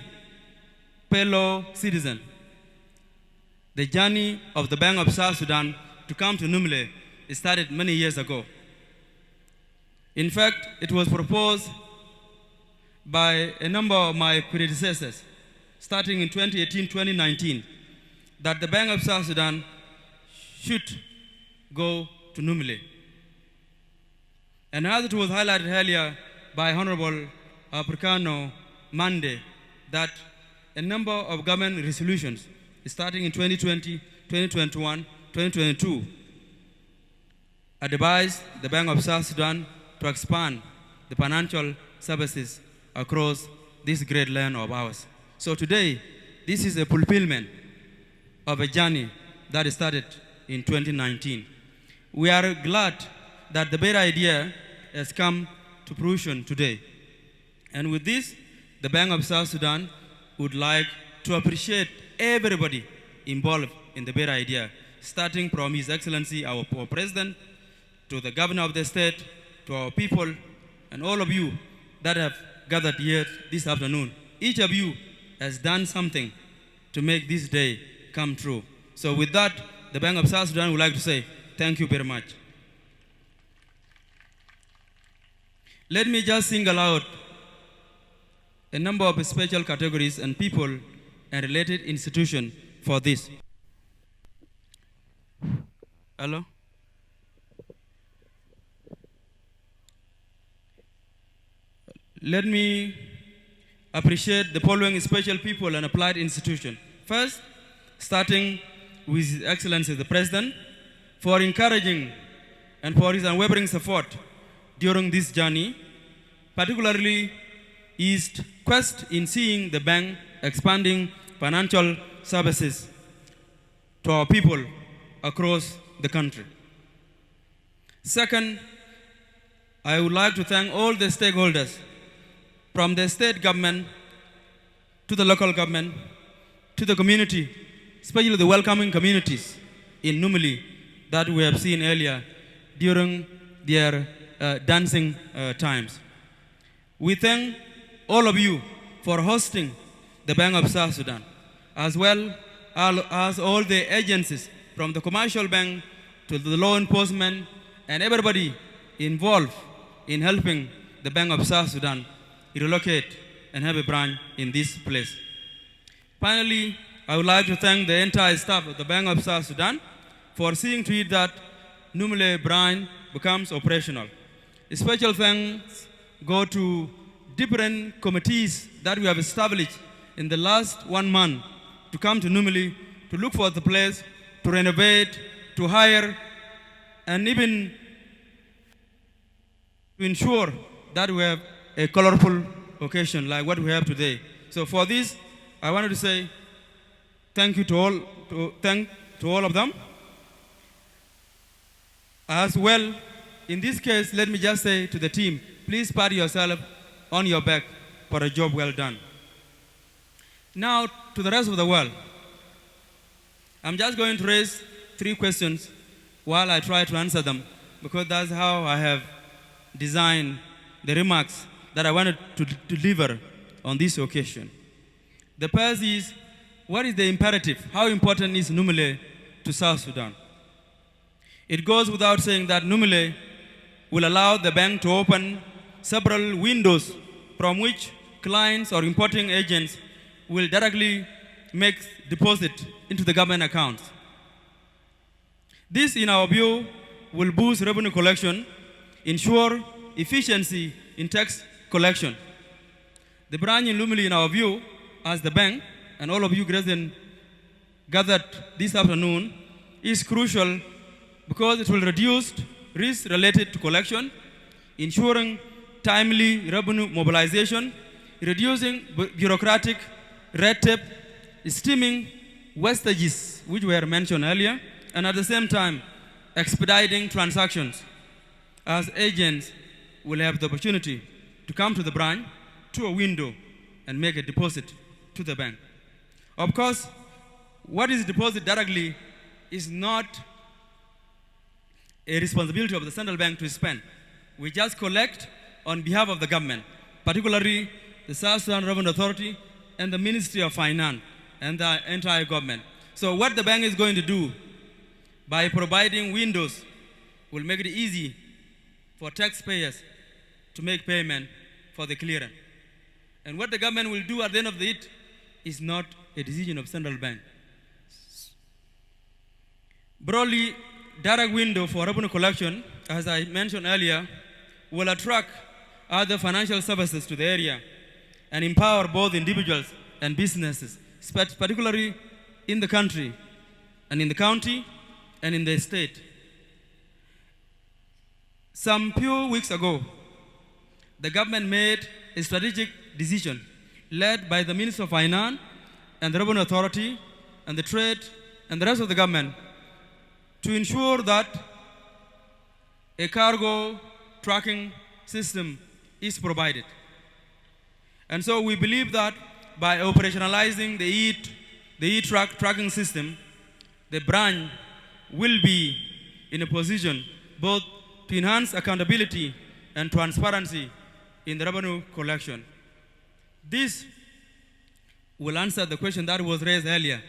fellow citizen, the journey of the Bank of South Sudan to come to Nimule started many years ago. In fact, it was proposed by a number of my predecessors, starting in 2018-2019, that the Bank of South Sudan should go to Nimule. And as it was highlighted earlier by Honorable Africano Mande, that a number of government resolutions, starting in 2020, 2021, 2022, advised the Bank of South Sudan to expand the financial services across this great land of ours. So today, this is a fulfillment of a journey that started in 2019. We are glad that the better idea has come to fruition today. And with this, the Bank of South Sudan would like to appreciate everybody involved in the better idea, starting from His Excellency, our President, to the Governor of the state, to our people, and all of you that have gathered here this afternoon. Each of you has done something to make this day come true. So with that, the Bank of South Sudan would like to say thank you very much. Let me just single out a number of special categories and people and related institutions for this. Hello? Let me appreciate the following special people and applied institutions. First, starting with His Excellency the President, for encouraging and for his unwavering support during this journey, particularly his quest in seeing the bank expanding financial services to our people across the country. Second, I would like to thank all the stakeholders, from the state government to the local government to the community, especially the welcoming communities in Nimule that we have seen earlier during their dancing times. We thank all of you for hosting the Bank of South Sudan, as well as all the agencies from the commercial bank to the law enforcement and everybody involved in helping the Bank of South Sudan relocate and have a branch in this place. Finally, I would like to thank the entire staff of the Bank of South Sudan for seeing to it that Nimule branch becomes operational. A special thanks go to different committees that we have established in the last 1 month to come to Nimule to look for the place, to renovate, to hire, and even to ensure that we have a colorful occasion like what we have today. So for this, I wanted to say thank you to all of them. As well, in this case, let me just say to the team, please pat yourself on your back for a job well done. Now, to the rest of the world, I'm just going to raise 3 questions while I try to answer them, because that's how I have designed the remarks that I wanted to deliver on this occasion. The first is, what is the imperative? How important is Nimule to South Sudan? It goes without saying that Nimule will allow the bank to open several windows from which clients or importing agents will directly make deposit into the government accounts. This, in our view, will boost revenue collection, ensure efficiency in tax collection. The branch in Nimule, in our view, as the bank, and all of you gathered this afternoon, is crucial because it will reduce risks related to collection, ensuring timely revenue mobilization, reducing bureaucratic red tape, stemming wastages, which were mentioned earlier, and at the same time, expediting transactions, as agents will have the opportunity to come to the branch, to a window, and make a deposit to the bank. Of course, what is deposited directly is not a responsibility of the central bank to spend. We just collect on behalf of the government, particularly the South Sudan Revenue Authority and the Ministry of Finance and the entire government. So what the bank is going to do by providing windows will make it easy for taxpayers to make payment for the clearance. And what the government will do at the end of it is not a decision of central bank. Broadly, direct window for revenue collection, as I mentioned earlier, will attract other financial services to the area and empower both individuals and businesses, particularly in the country and in the county and in the state. Some few weeks ago, the government made a strategic decision led by the Minister of Finance and the Revenue Authority and the Trade and the rest of the government to ensure that a cargo tracking system is provided. And so we believe that by operationalizing the e-tracking system, the branch will be in a position both to enhance accountability and transparency in the revenue collection. This will answer the question that was raised earlier.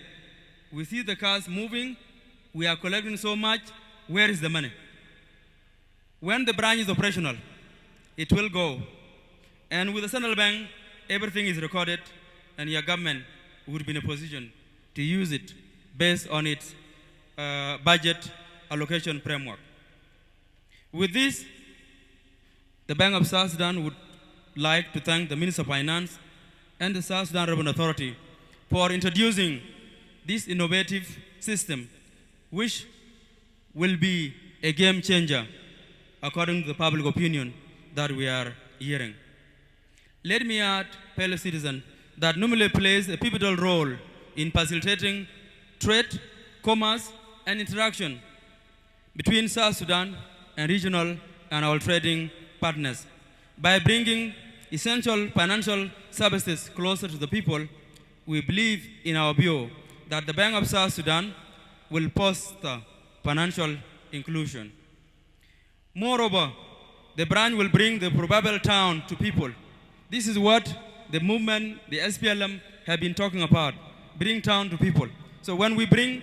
We see the cars moving, we are collecting so much, where is the money? When the branch is operational, it will go. And with the central bank, everything is recorded, and your government would be in a position to use it based on its budget allocation framework. With this, the Bank of South Sudan would like to thank the Minister of Finance and the South Sudan Revenue Authority for introducing this innovative system, which will be a game changer according to the public opinion that we are hearing. Let me add, fellow citizens, that Nimule plays a pivotal role in facilitating trade, commerce, and interaction between South Sudan and regional and our trading partners. By bringing essential financial services closer to the people, we believe in our view that the Bank of South Sudan will foster financial inclusion. Moreover, the branch will bring the probable town to people. This is what the movement, the SPLM, have been talking about, bring town to people. So when we bring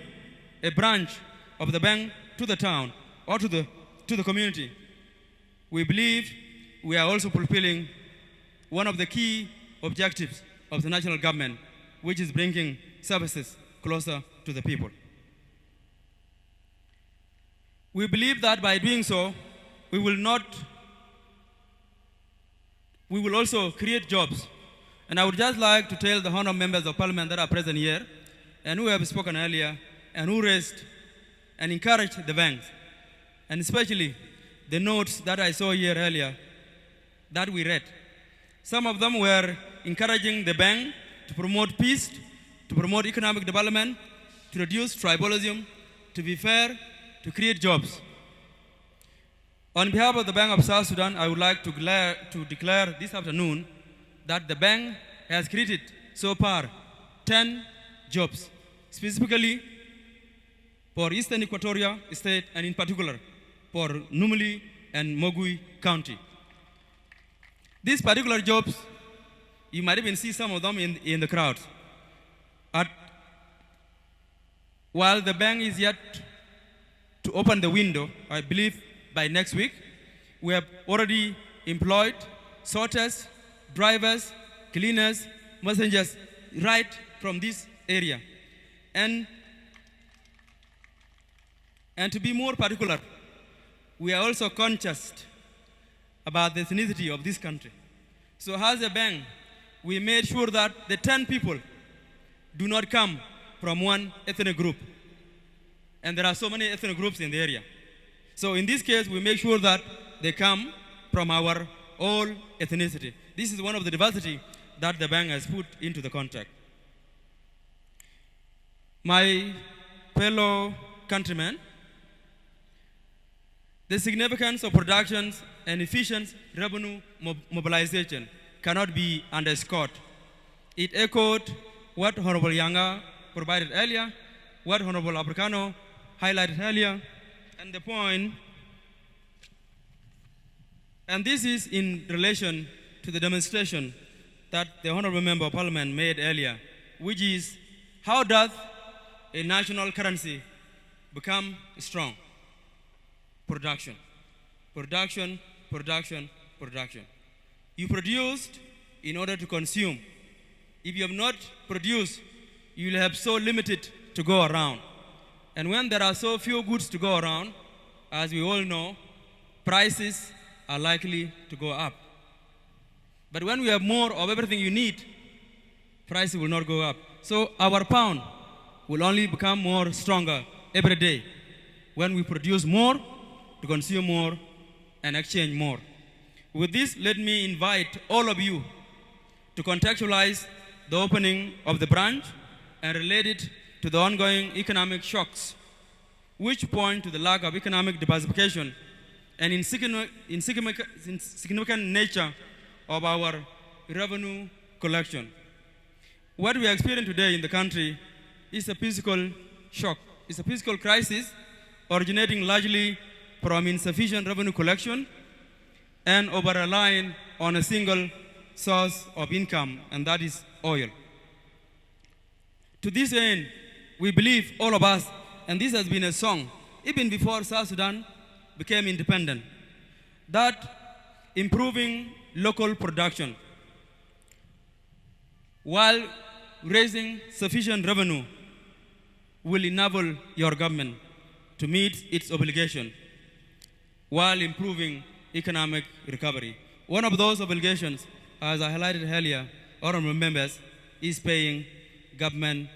a branch of the bank to the town or to the community, we believe we are also fulfilling one of the key objectives of the national government, which is bringing services closer to the people. We believe that by doing so, we will also create jobs. And I would just like to tell the honorable members of parliament that are present here and who have spoken earlier and who raised and encouraged the banks, and especially the notes that I saw here earlier that we read. Some of them were encouraging the bank to promote peace, to promote economic development, to reduce tribalism, to be fair, to create jobs. On behalf of the Bank of South Sudan, I would like to declare this afternoon that the bank has created so far 10 jobs, specifically for Eastern Equatoria State and in particular for Nimule and Mogui County. These particular jobs, you might even see some of them in the crowd. While the bank is yet to open the window, I believe by next week, we have already employed sorters, drivers, cleaners, messengers, right from this area. And to be more particular, we are also conscious about the ethnicity of this country. So as a bank, we made sure that the 10 people do not come from one ethnic group. And there are so many ethnic groups in the area. So in this case, we make sure that they come from our all ethnicity. This is one of the diversity that the bank has put into the contract. My fellow countrymen, the significance of productions and efficient revenue mobilization cannot be underscored. It echoed what Honorable Yanga provided earlier, what Honorable Africano highlighted earlier, and the point, and this is in relation to the demonstration that the Honorable Member of Parliament made earlier, which is how does a national currency become strong? Production, production, production, production. You produced in order to consume. If you have not produced, you will have so limited to go around. And when there are so few goods to go around, as we all know, prices are likely to go up. But when we have more of everything you need, prices will not go up. So our pound will only become more stronger every day when we produce more, to consume more, and exchange more. With this, let me invite all of you to contextualize the opening of the branch and relate it to the ongoing economic shocks, which point to the lack of economic diversification and insignificant nature of our revenue collection. What we are experiencing today in the country is a physical shock. It's a physical crisis originating largely from insufficient revenue collection and over-relying on a single source of income, and that is oil. To this end, we believe, all of us, and this has been a song, even before South Sudan became independent, that improving local production while raising sufficient revenue will enable your government to meet its obligation while improving economic recovery. One of those obligations, as I highlighted earlier, honorable members, is paying government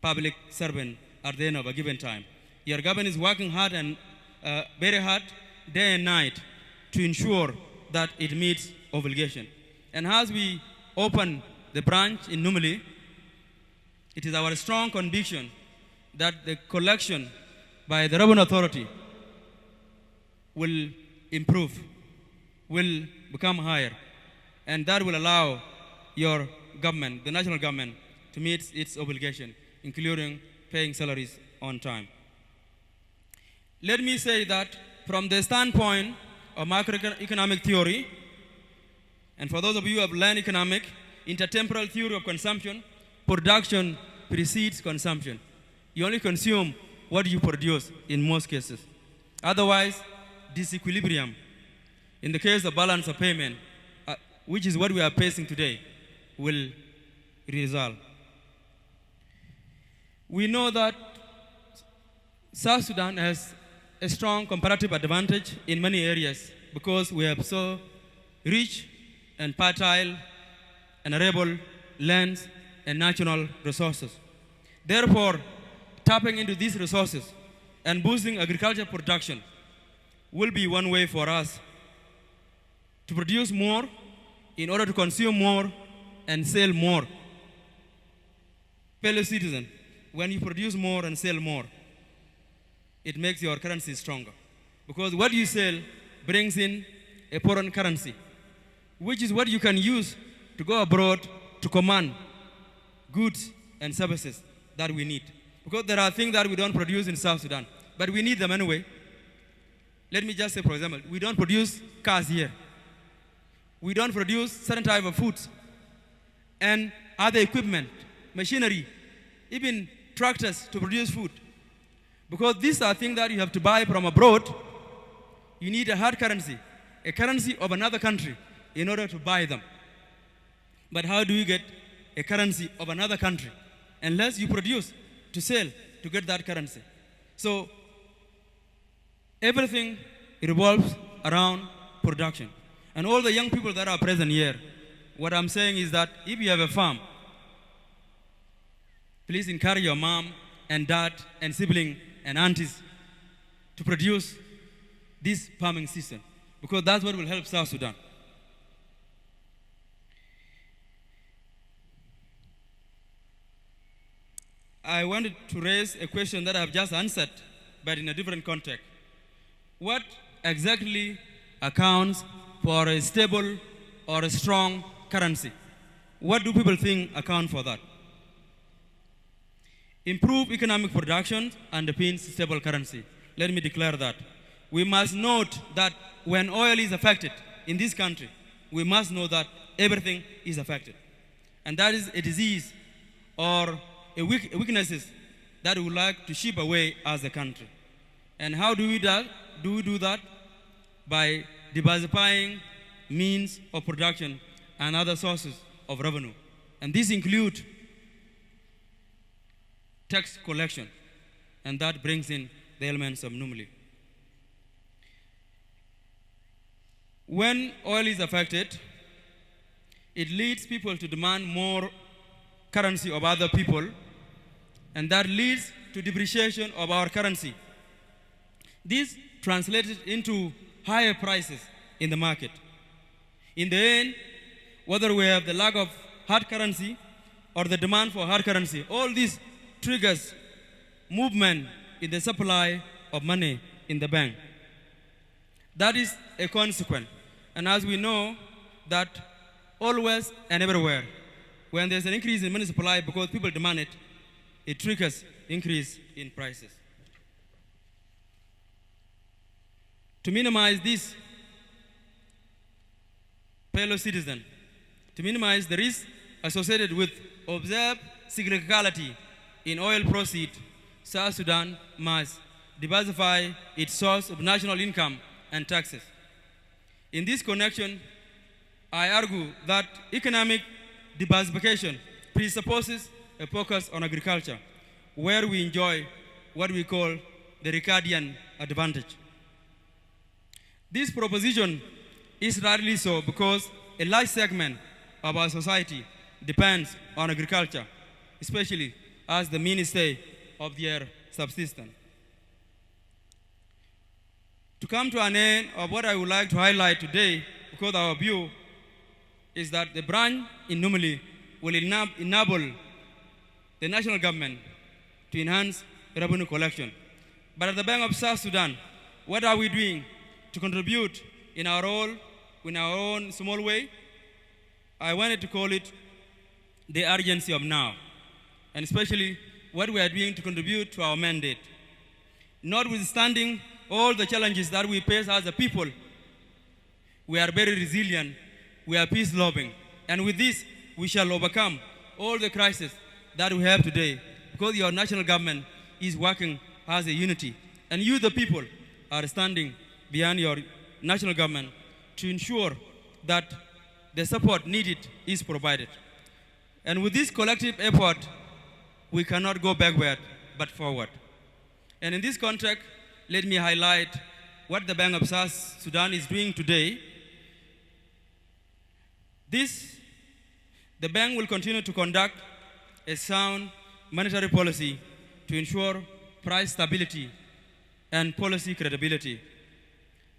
public servant at the end of a given time. Your government is working hard and very hard, day and night, to ensure that it meets obligation. And as we open the branch in Nimule, it is our strong conviction that the collection by the Revenue Authority will improve, will become higher, and that will allow your government, the national government, to meet its obligation, including paying salaries on time. Let me say that from the standpoint of macroeconomic theory, and for those of you who have learned economic, intertemporal theory of consumption, production precedes consumption. You only consume what you produce in most cases. Otherwise, disequilibrium, in the case of balance of payment, which is what we are facing today, will resolve. We know that South Sudan has a strong comparative advantage in many areas because we have so rich and fertile and arable lands and natural resources. Therefore, tapping into these resources and boosting agricultural production will be one way for us to produce more in order to consume more and sell more. Fellow citizen, when you produce more and sell more, it makes your currency stronger. Because what you sell brings in a foreign currency, which is what you can use to go abroad to command goods and services that we need. Because there are things that we don't produce in South Sudan, but we need them anyway. Let me just say, for example, we don't produce cars here. We don't produce certain type of foods and other equipment, machinery, even tractors to produce food. Because these are things that you have to buy from abroad. You need a hard currency, a currency of another country in order to buy them. But how do you get a currency of another country? Unless you produce to sell to get that currency. So everything revolves around production. And all the young people that are present here, what I'm saying is that if you have a farm, please encourage your mom and dad and sibling and aunties to produce this farming system, because that's what will help South Sudan. I wanted to raise a question that I've just answered, but in a different context. What exactly accounts for a stable or a strong currency? What do people think account for that? Improved economic production underpins stable currency. Let me declare that. We must note that when oil is affected in this country, we must know that everything is affected. And that is a disease or a weaknesses that we would like to chip away as a country. And how do we do that? By diversifying means of production and other sources of revenue. And these include tax collection, and that brings in the elements of Nimule. When oil is affected, it leads people to demand more currency of other people, and that leads to depreciation of our currency. This translated into higher prices in the market. In the end, whether we have the lack of hard currency or the demand for hard currency, all these triggers movement in the supply of money in the bank. That is a consequence. And as we know that always and everywhere, when there's an increase in money supply because people demand it, it triggers increase in prices. To minimize this, fellow citizen, to minimize the risk associated with observed cyclicality in oil proceeds, South Sudan must diversify its source of national income and taxes. In this connection, I argue that economic diversification presupposes a focus on agriculture, where we enjoy what we call the Ricardian advantage. This proposition is rightly so because a large segment of our society depends on agriculture, especially as the mainstay of their subsistence. To come to an end of what I would like to highlight today, because our view is that the branch in Nimule will enable the national government to enhance revenue collection. But at the Bank of South Sudan, what are we doing to contribute in our own small way? I wanted to call it the urgency of now, and especially what we are doing to contribute to our mandate. Notwithstanding all the challenges that we face as a people, we are very resilient, we are peace-loving, and with this, we shall overcome all the crises that we have today, because your national government is working as a unity, and you, the people, are standing behind your national government to ensure that the support needed is provided. And with this collective effort, we cannot go backward, but forward. And in this context, let me highlight what the Bank of South Sudan is doing today. The bank will continue to conduct a sound monetary policy to ensure price stability and policy credibility.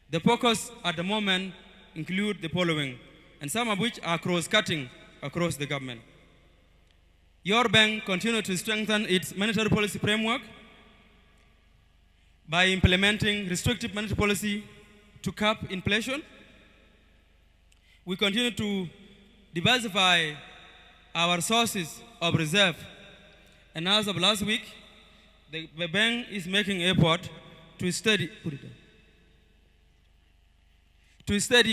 The focus at the moment include the following, and some of which are cross-cutting across the government. Your bank continues to strengthen its monetary policy framework by implementing restrictive monetary policy to curb inflation. We continue to diversify our sources of reserve. And as of last week, the bank is making effort to study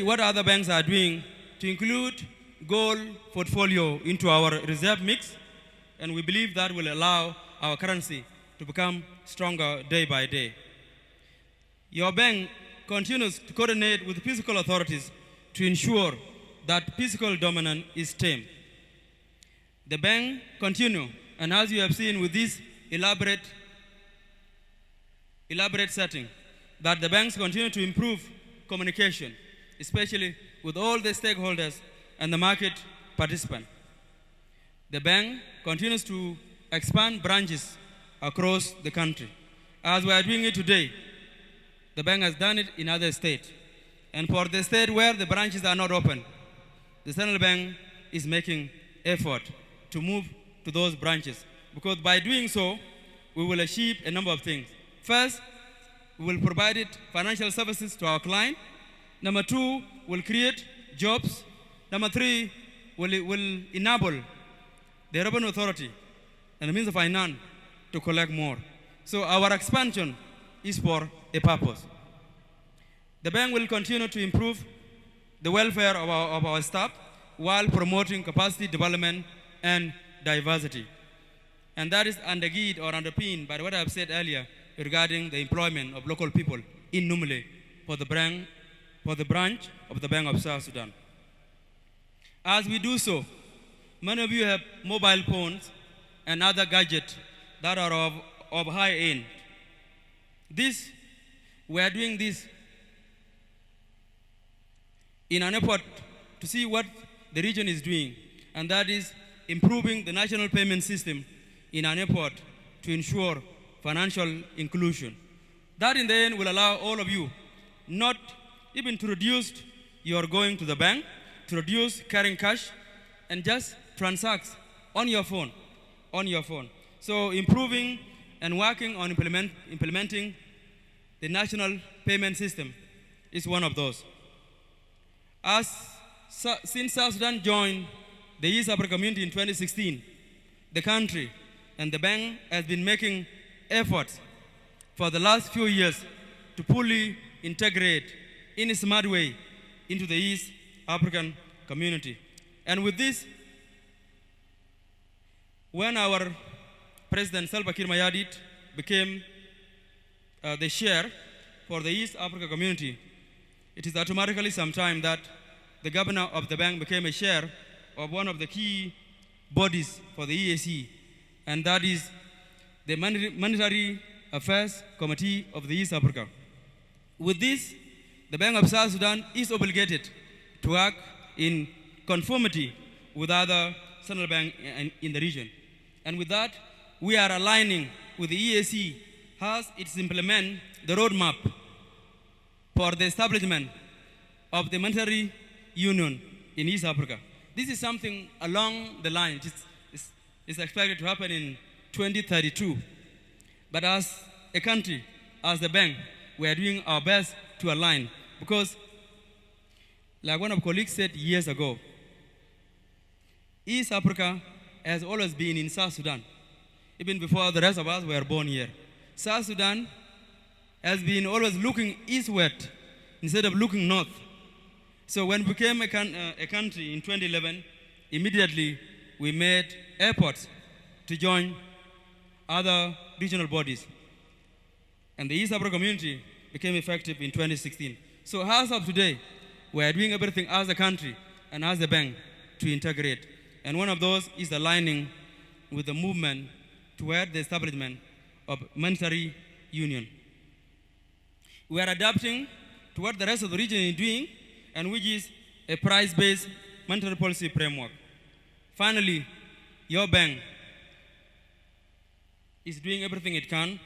what other banks are doing to include gold portfolio into our reserve mix, and we believe that will allow our currency to become stronger day by day. Your bank continues to coordinate with fiscal authorities to ensure that fiscal dominance is tamed. The bank continues, and as you have seen with this elaborate setting, that the banks continue to improve communication, especially with all the stakeholders and the market participants. The bank continues to expand branches across the country. As we are doing it today, the bank has done it in other states. And for the state where the branches are not open, the central bank is making effort to move to those branches, because by doing so, we will achieve a number of things. First, we will provide financial services to our client. Number two, we'll create jobs. Number three, will enable the revenue authority and the means of finance to collect more. So our expansion is for a purpose. The bank will continue to improve the welfare of our staff while promoting capacity development and diversity. And that is underpinned by what I have said earlier regarding the employment of local people in Nimule for the branch of the Bank of South Sudan. As we do so, many of you have mobile phones and other gadgets that are of high end. We are doing this in an effort to see what the region is doing, and that is improving the national payment system in an effort to ensure financial inclusion. That in the end will allow all of you not even to reduce your going to the bank, to reduce carrying cash, and just transact on your phone. So improving and working on implementing the national payment system is one of those. Since South Sudan joined the East African Community in 2016, the country and the bank has been making efforts for the last few years to fully integrate in a smart way into the East African Community. And with this, when our President Salva Kiir Mayardit became the chair for the East Africa Community, it is automatically sometime that the governor of the bank became a chair of one of the key bodies for the EAC, and that is the Monetary Affairs Committee of the East Africa. With this, the Bank of South Sudan is obligated to act in conformity with other central banks in the region. And with that, we are aligning with the EAC as it implements the roadmap for the establishment of the monetary union in East Africa. This is something along the line. It's expected to happen in 2032. But as a country, as the bank, we are doing our best to align because, like one of our colleagues said years ago, East Africa has always been in South Sudan, even before the rest of us were born here. South Sudan has been always looking eastward instead of looking north. So when we became a country in 2011, immediately we made efforts to join other regional bodies. And the East Africa community became effective in 2016. So as of today, we are doing everything as a country and as a bank to integrate. And one of those is aligning with the movement toward the establishment of monetary union. We are adapting to what the rest of the region is doing, and which is a price-based monetary policy framework. Finally, your bank is doing everything it can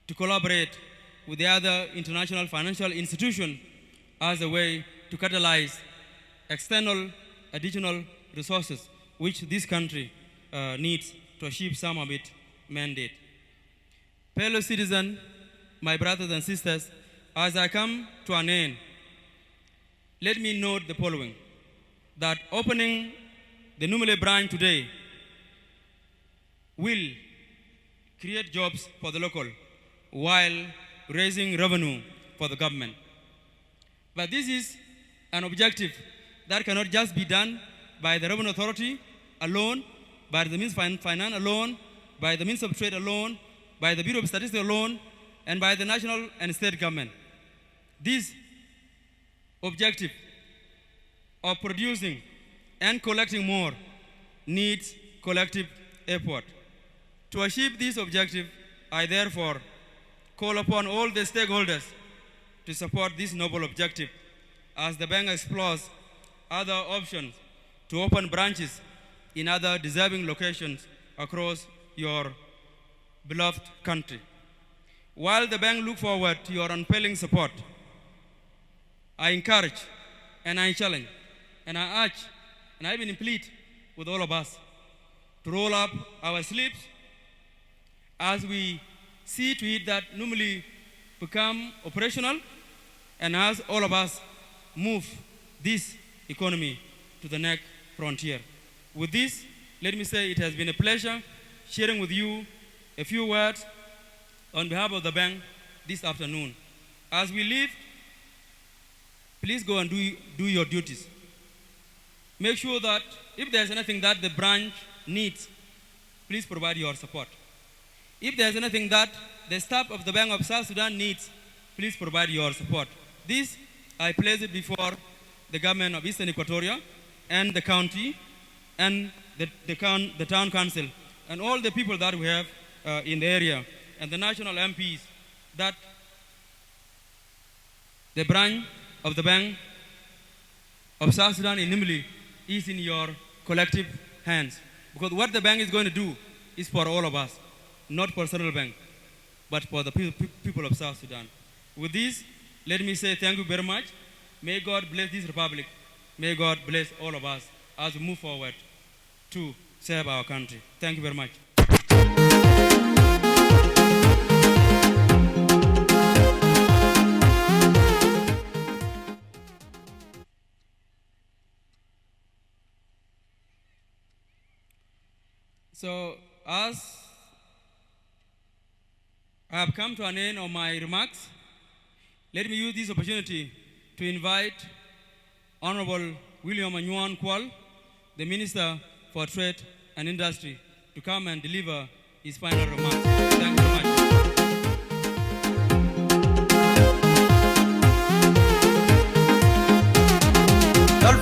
to collaborate with the other international financial institutions as a way to catalyze external additional resources which this country needs to achieve some of its mandate. Fellow citizens, my brothers and sisters, as I come to an end, let me note the following, that opening the Nimule branch today will create jobs for the local while raising revenue for the government. But this is an objective that cannot just be done by the Revenue Authority alone, by the Ministry of Finance alone, by the Ministry of Trade alone, by the Bureau of Statistics alone, and by the national and state government. This objective of producing and collecting more needs collective effort. To achieve this objective, I therefore call upon all the stakeholders to support this noble objective as the bank explores other options to open branches in other deserving locations across your beloved country. While the bank looks forward to your unfailing support, I encourage and I challenge and I urge and I even plead with all of us to roll up our sleeves as we see to it that Nimule become operational and as all of us move this economy to the next frontier. With this, let me say it has been a pleasure sharing with you a few words on behalf of the bank this afternoon. As we leave, please go and do your duties. Make sure that if there's anything that the branch needs, please provide your support. If there's anything that the staff of the Bank of South Sudan needs, please provide your support. This, I place it before the government of Eastern Equatoria and the county and the town council and all the people that we have in the area and the national MPs that the branch of the Bank of South Sudan in Nimule is in your collective hands. Because what the bank is going to do is for all of us, not for Central Bank, but for the people of South Sudan. With this, let me say thank you very much. May God bless this republic. May God bless all of us as we move forward to serve our country. Thank you very much. So, as I have come to an end of my remarks, let me use this opportunity to invite Honorable William Anyuan Kwal, the Minister for Trade and Industry, to come and deliver his final remarks. Thank you very much.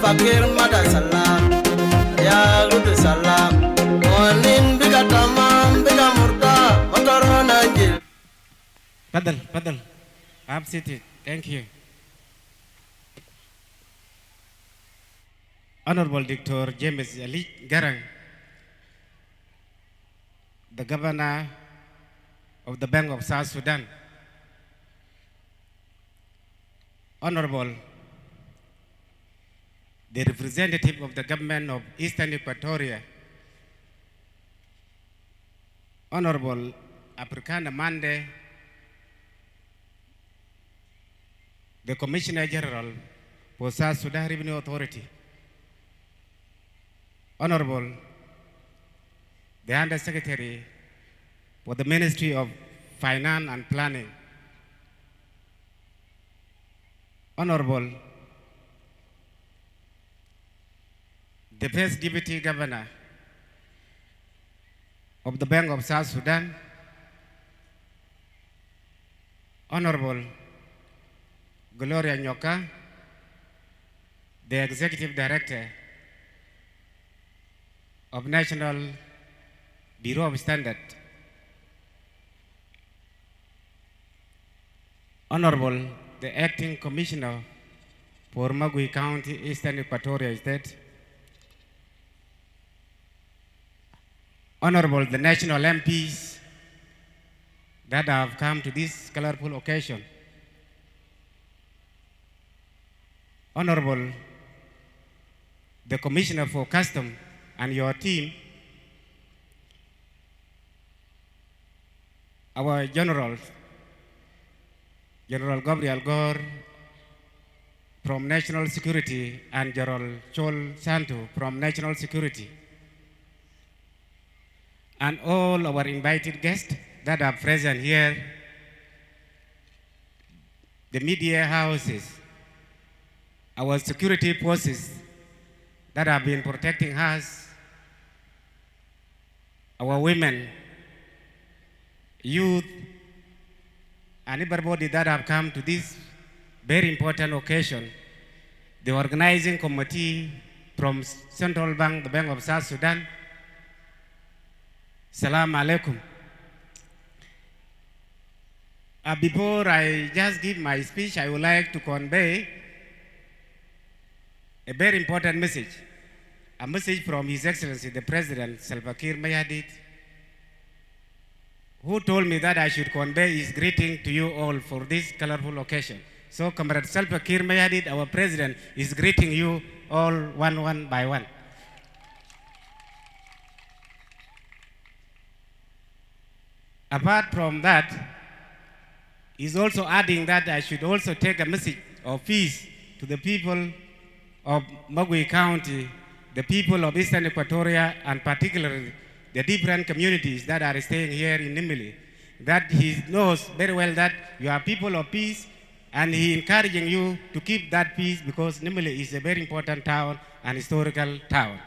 Fakir mada salam, ya gudu salam. Olin biga tamam, biga murta, motorona jil. Padal. I'm seated. Thank you. Honorable Dr. James Ali Garang, the Governor of the Bank of South Sudan, Honorable, the representative of the government of Eastern Equatoria, Honorable Africana Mande, the Commissioner General for South Sudan Revenue Authority, Honorable, the Under Secretary for the Ministry of Finance and Planning, Honorable, the First Deputy Governor of the Bank of South Sudan, Honorable Gloria Nyoka, the Executive Director of National Bureau of Standards, Honorable, the Acting Commissioner for Magui County, Eastern Equatoria State, Honorable, the national MPs that have come to this colorful occasion, Honorable, the Commissioner for Custom and your team, our General Gabriel Gore from National Security and General Chol Santu from National Security, and all our invited guests that are present here, the media houses, our security forces that have been protecting us, our women, youth, and everybody that have come to this very important occasion, the organizing committee from Central Bank, the Bank of South Sudan. Salam alaikum. Before I just give my speech, I would like to convey a very important message, a message from His Excellency the President Salva Kiir Mayardit, who told me that I should convey his greeting to you all for this colorful occasion. So Comrade Salva Kiir Mayardit, our President, is greeting you all one by one. Apart from that, he's also adding that I should also take a message of peace to the people of Magui County, the people of Eastern Equatoria, and particularly the different communities that are staying here in Nimule, that he knows very well that you are people of peace, and he encouraging you to keep that peace because Nimule is a very important town and historical town.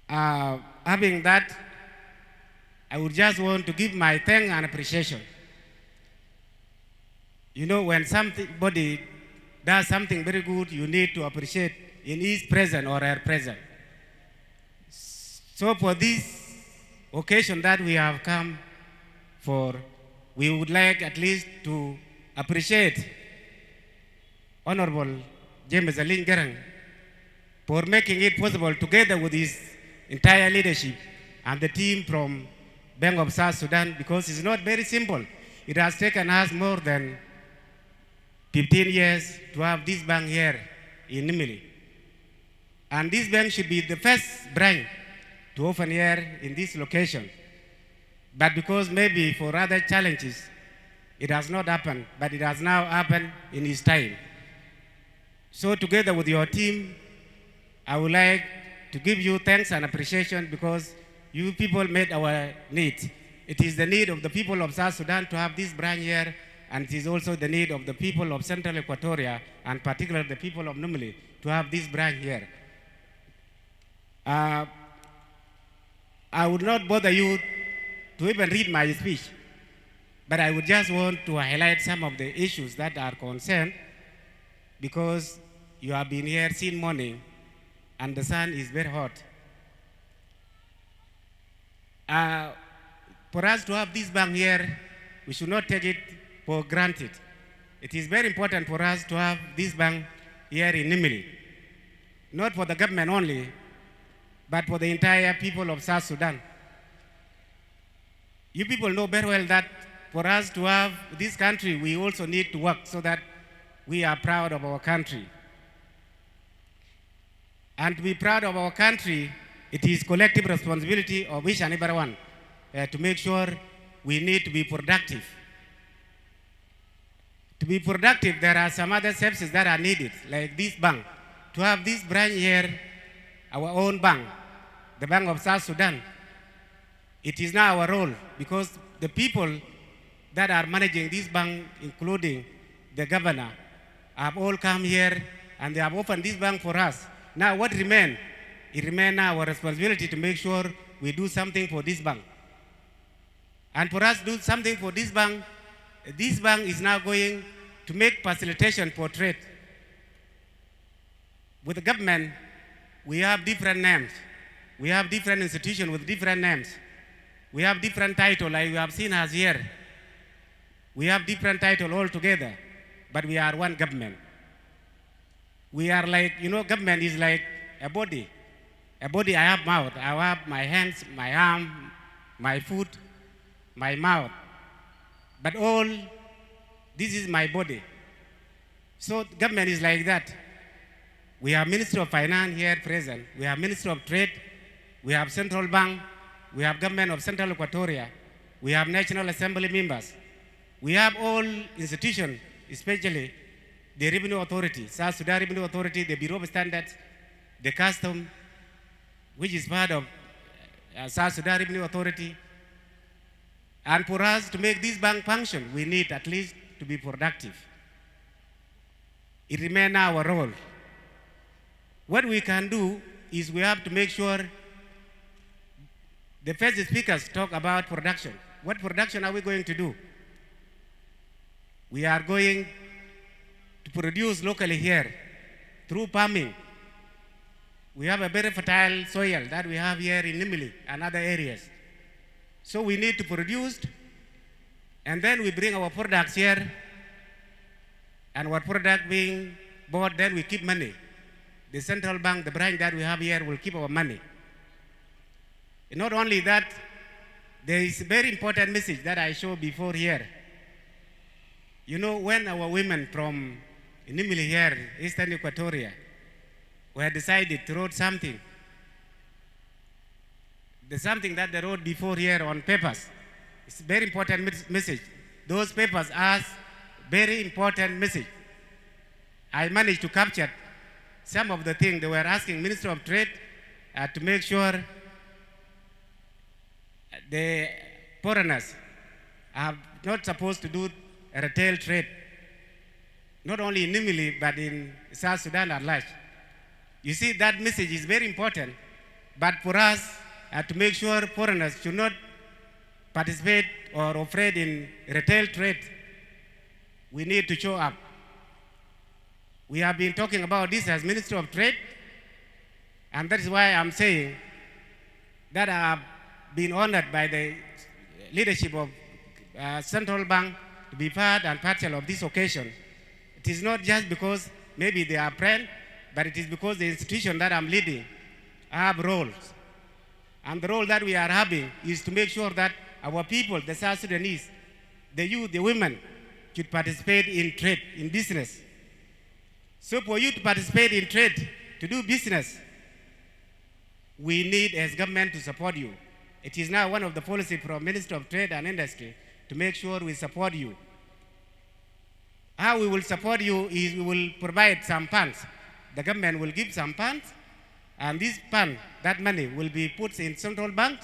Having that, I would just want to give my thanks and appreciation. You know, when somebody does something very good, you need to appreciate in his presence or her presence. So for this occasion that we have come for, we would like at least to appreciate Honorable James Ali Garang for making it possible, together with his entire leadership and the team from Bank of South Sudan, because it's not very simple. It has taken us more than 15 years to have this bank here in Nimule. And this bank should be the first branch to open here in this location. But because maybe for other challenges, it has not happened, but it has now happened in its time. So together with your team, I would like to give you thanks and appreciation because you people made our need. It is the need of the people of South Sudan to have this branch here, and it is also the need of the people of Central Equatoria, and particularly the people of Nimule, to have this branch here. I would not bother you to even read my speech, but I would just want to highlight some of the issues that are concerned, because you have been here since morning and the sun is very hot. For us to have this bank here, we should not take it for granted. It is very important for us to have this bank here in Nimule. not for the government only, but for the entire people of South Sudan. You people know very well that for us to have this country, we also need to work so that we are proud of our country. And to be proud of our country, it is collective responsibility of each and every one to make sure we need to be productive. To be productive, there are some other services that are needed, like this bank. To have this branch here, our own bank, the Bank of South Sudan, it is now our role because the people that are managing this bank, including the governor, have all come here and they have opened this bank for us. Now what remains? It remains now our responsibility to make sure we do something for this bank. And for us to do something for this bank is now going to make facilitation for trade. With the government, we have different names. We have different institutions with different names. We have different titles, like you have seen us here. We have different titles altogether, but we are one government. We are like, government is like a body. A body, I have mouth, I have my hands, my arm, my foot, my mouth. But all, this is my body. So government is like that. We have Ministry of Finance here present. We have Ministry of Trade. We have Central Bank. We have Government of Central Equatoria. We have National Assembly members. We have all institutions, especially the Revenue Authority, South Sudan Revenue Authority, the Bureau of Standards, the Custom, which is part of South Sudan Revenue Authority. And for us to make this bank function, we need at least to be productive. It remains our role. What we can do is we have to make sure the first speakers talk about production. What production are we going to do? We are going to produce locally here through farming. We have a very fertile soil that we have here in Nimule and other areas. So we need to produce, and then we bring our products here, and our product being bought, then we keep money. The central bank, the branch that we have here, will keep our money. And not only that, there is a very important message that I showed before here. When our women from Nimule here, Eastern Equatoria, were decided to write something, the something that they wrote before here on papers, it's a very important message. Those papers ask very important message. I managed to capture some of the things they were asking Ministry of Trade to make sure the foreigners are not supposed to do a retail trade, not only in Nimule, but in South Sudan at large. You see, that message is very important, but for us to make sure foreigners should not participate or operate in retail trade, we need to show up. We have been talking about this as Ministry of Trade, and that is why I'm saying that I have been honored by the leadership of Central Bank to be part and parcel of this occasion. It is not just because maybe they are friends, but it is because the institution that I'm leading have roles. And the role that we are having is to make sure that our people, the South Sudanese, the youth, the women, should participate in trade, in business. So for you to participate in trade, to do business, we need as government to support you. It is now one of the policies from Minister of Trade and Industry to make sure we support you. How we will support you is we will provide some funds. The government will give some funds, and this fund, that money will be put in central bank,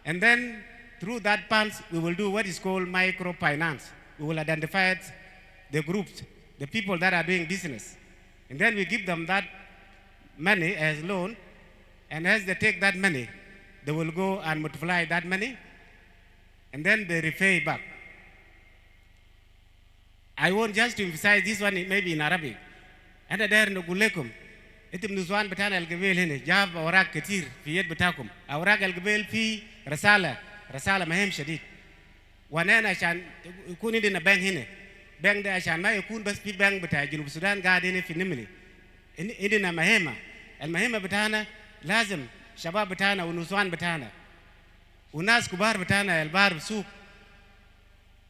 and then through that funds, we will do what is called microfinance. We will identify the groups, the people that are doing business, and then we give them that money as loan, and as they take that money, they will go and multiply that money, and then they repay back. I want just to emphasize this one maybe in Arabic. أنا داير نقول لكم أنتم النسوان بتاعنا القبيل هنا جاب أوراق كتير في يد بتاعكم. أوراق القبيل في رسالة مهم شديد. وأنا عشان يكون عندنا بنك هنا. بنك ده عشان ما يكون بس في بنك بتاع جنوب السودان قاعد هنا في نملي. عندنا مهمة المهمة بتاعنا لازم شباب بتاعنا ونسوان بتاعنا وناس كبار بتاعنا البار بسوق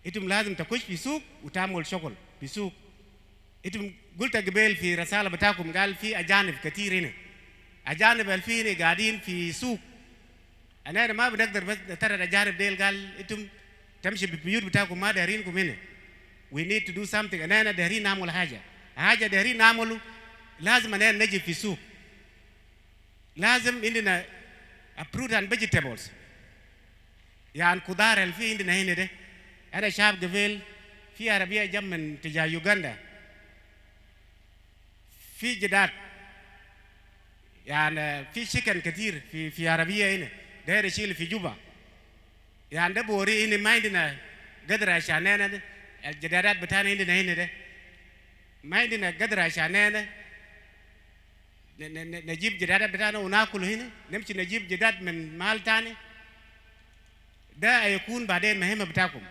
انتم لازم تخش في سوق وتعمل شغل في سوق. انتم قلت قبل في رسالة بتاعكم قال في أجانب كثير هنا، أجانب الفين قاعدين في سوق. أنا ما بنقدر بس ترى الأجانب ديل قال انتم تمشي بالبيوت بتاعكم ما دارينكم هنا. We need to do something. أنا دارين نعمل حاجة دارين نعمله لازم أنا نجي في سوق. لازم عندنا fruit and vegetables يعني خضار الفي عندنا هنا ده. أنا شاب قبل في عربية جم من تجاه يوغندا في جداد يعني في شكل كثير في عربية هنا داير يشيل في جوبا يعني ده بوري هنا ما عندنا قدر عشان أنا الجدادات بتاعنا عندنا هنا ده ما عندنا قدر عشان أنا نجيب جدادات بتاعنا وناكل هنا نمشي نجيب جداد من محل تاني ده يكون بعدين مهمة بتاعكم.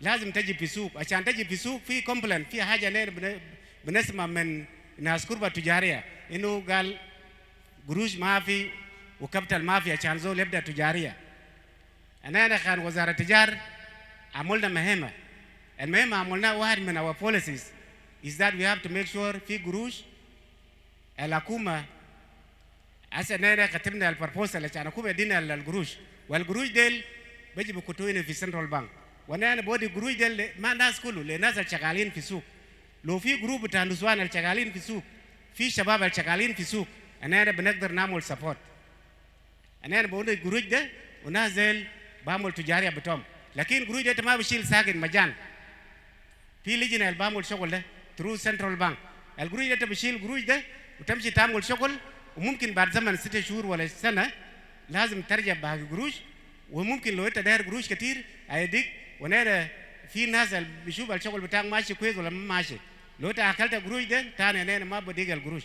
لازم تجي في سوق عشان تجي في سوق في كومبلين في حاجة نحن بنسمع من ناس كربة تجارية إنه قال قروش ما في وكابيتال ما في عشان زول يبدأ تجارية. أنا كان وزارة التجارة عملنا مهمة المهمة عملنا واحد من our policies is that we have to make sure في قروش الحكومة هسه نحن كتبنا البروبوزال عشان الحكومة يدينا القروش والقروش ديل بيجي بكتوين في سنترال بانك وانا بودي قروش ديل ما الناس كله للناس الشغالين في السوق. لو في جروب بتاع نسوان الشغالين في السوق في شباب الشغالين في السوق انا بنقدر نعمل سبورت. انا بقول القروش ده وناس ديل بعمل تجاريه بتوم لكن القروش ده ما بشيل ساكن مجان في لجنه اللي بعمل شغل ده ثرو سنترال بانك. القروش ده بشيل القروش ده وتمشي تعمل شغل وممكن بعد زمن 6 شهور ولا سنه لازم ترجع باقي قروش وممكن لو انت داير قروش كتير هيديك. وانا في ناس بيشوف الشغل بتاعك ماشي كويس ولا ما ماشي لو انت اكلت قروش ده تاني انا ما بديك القروش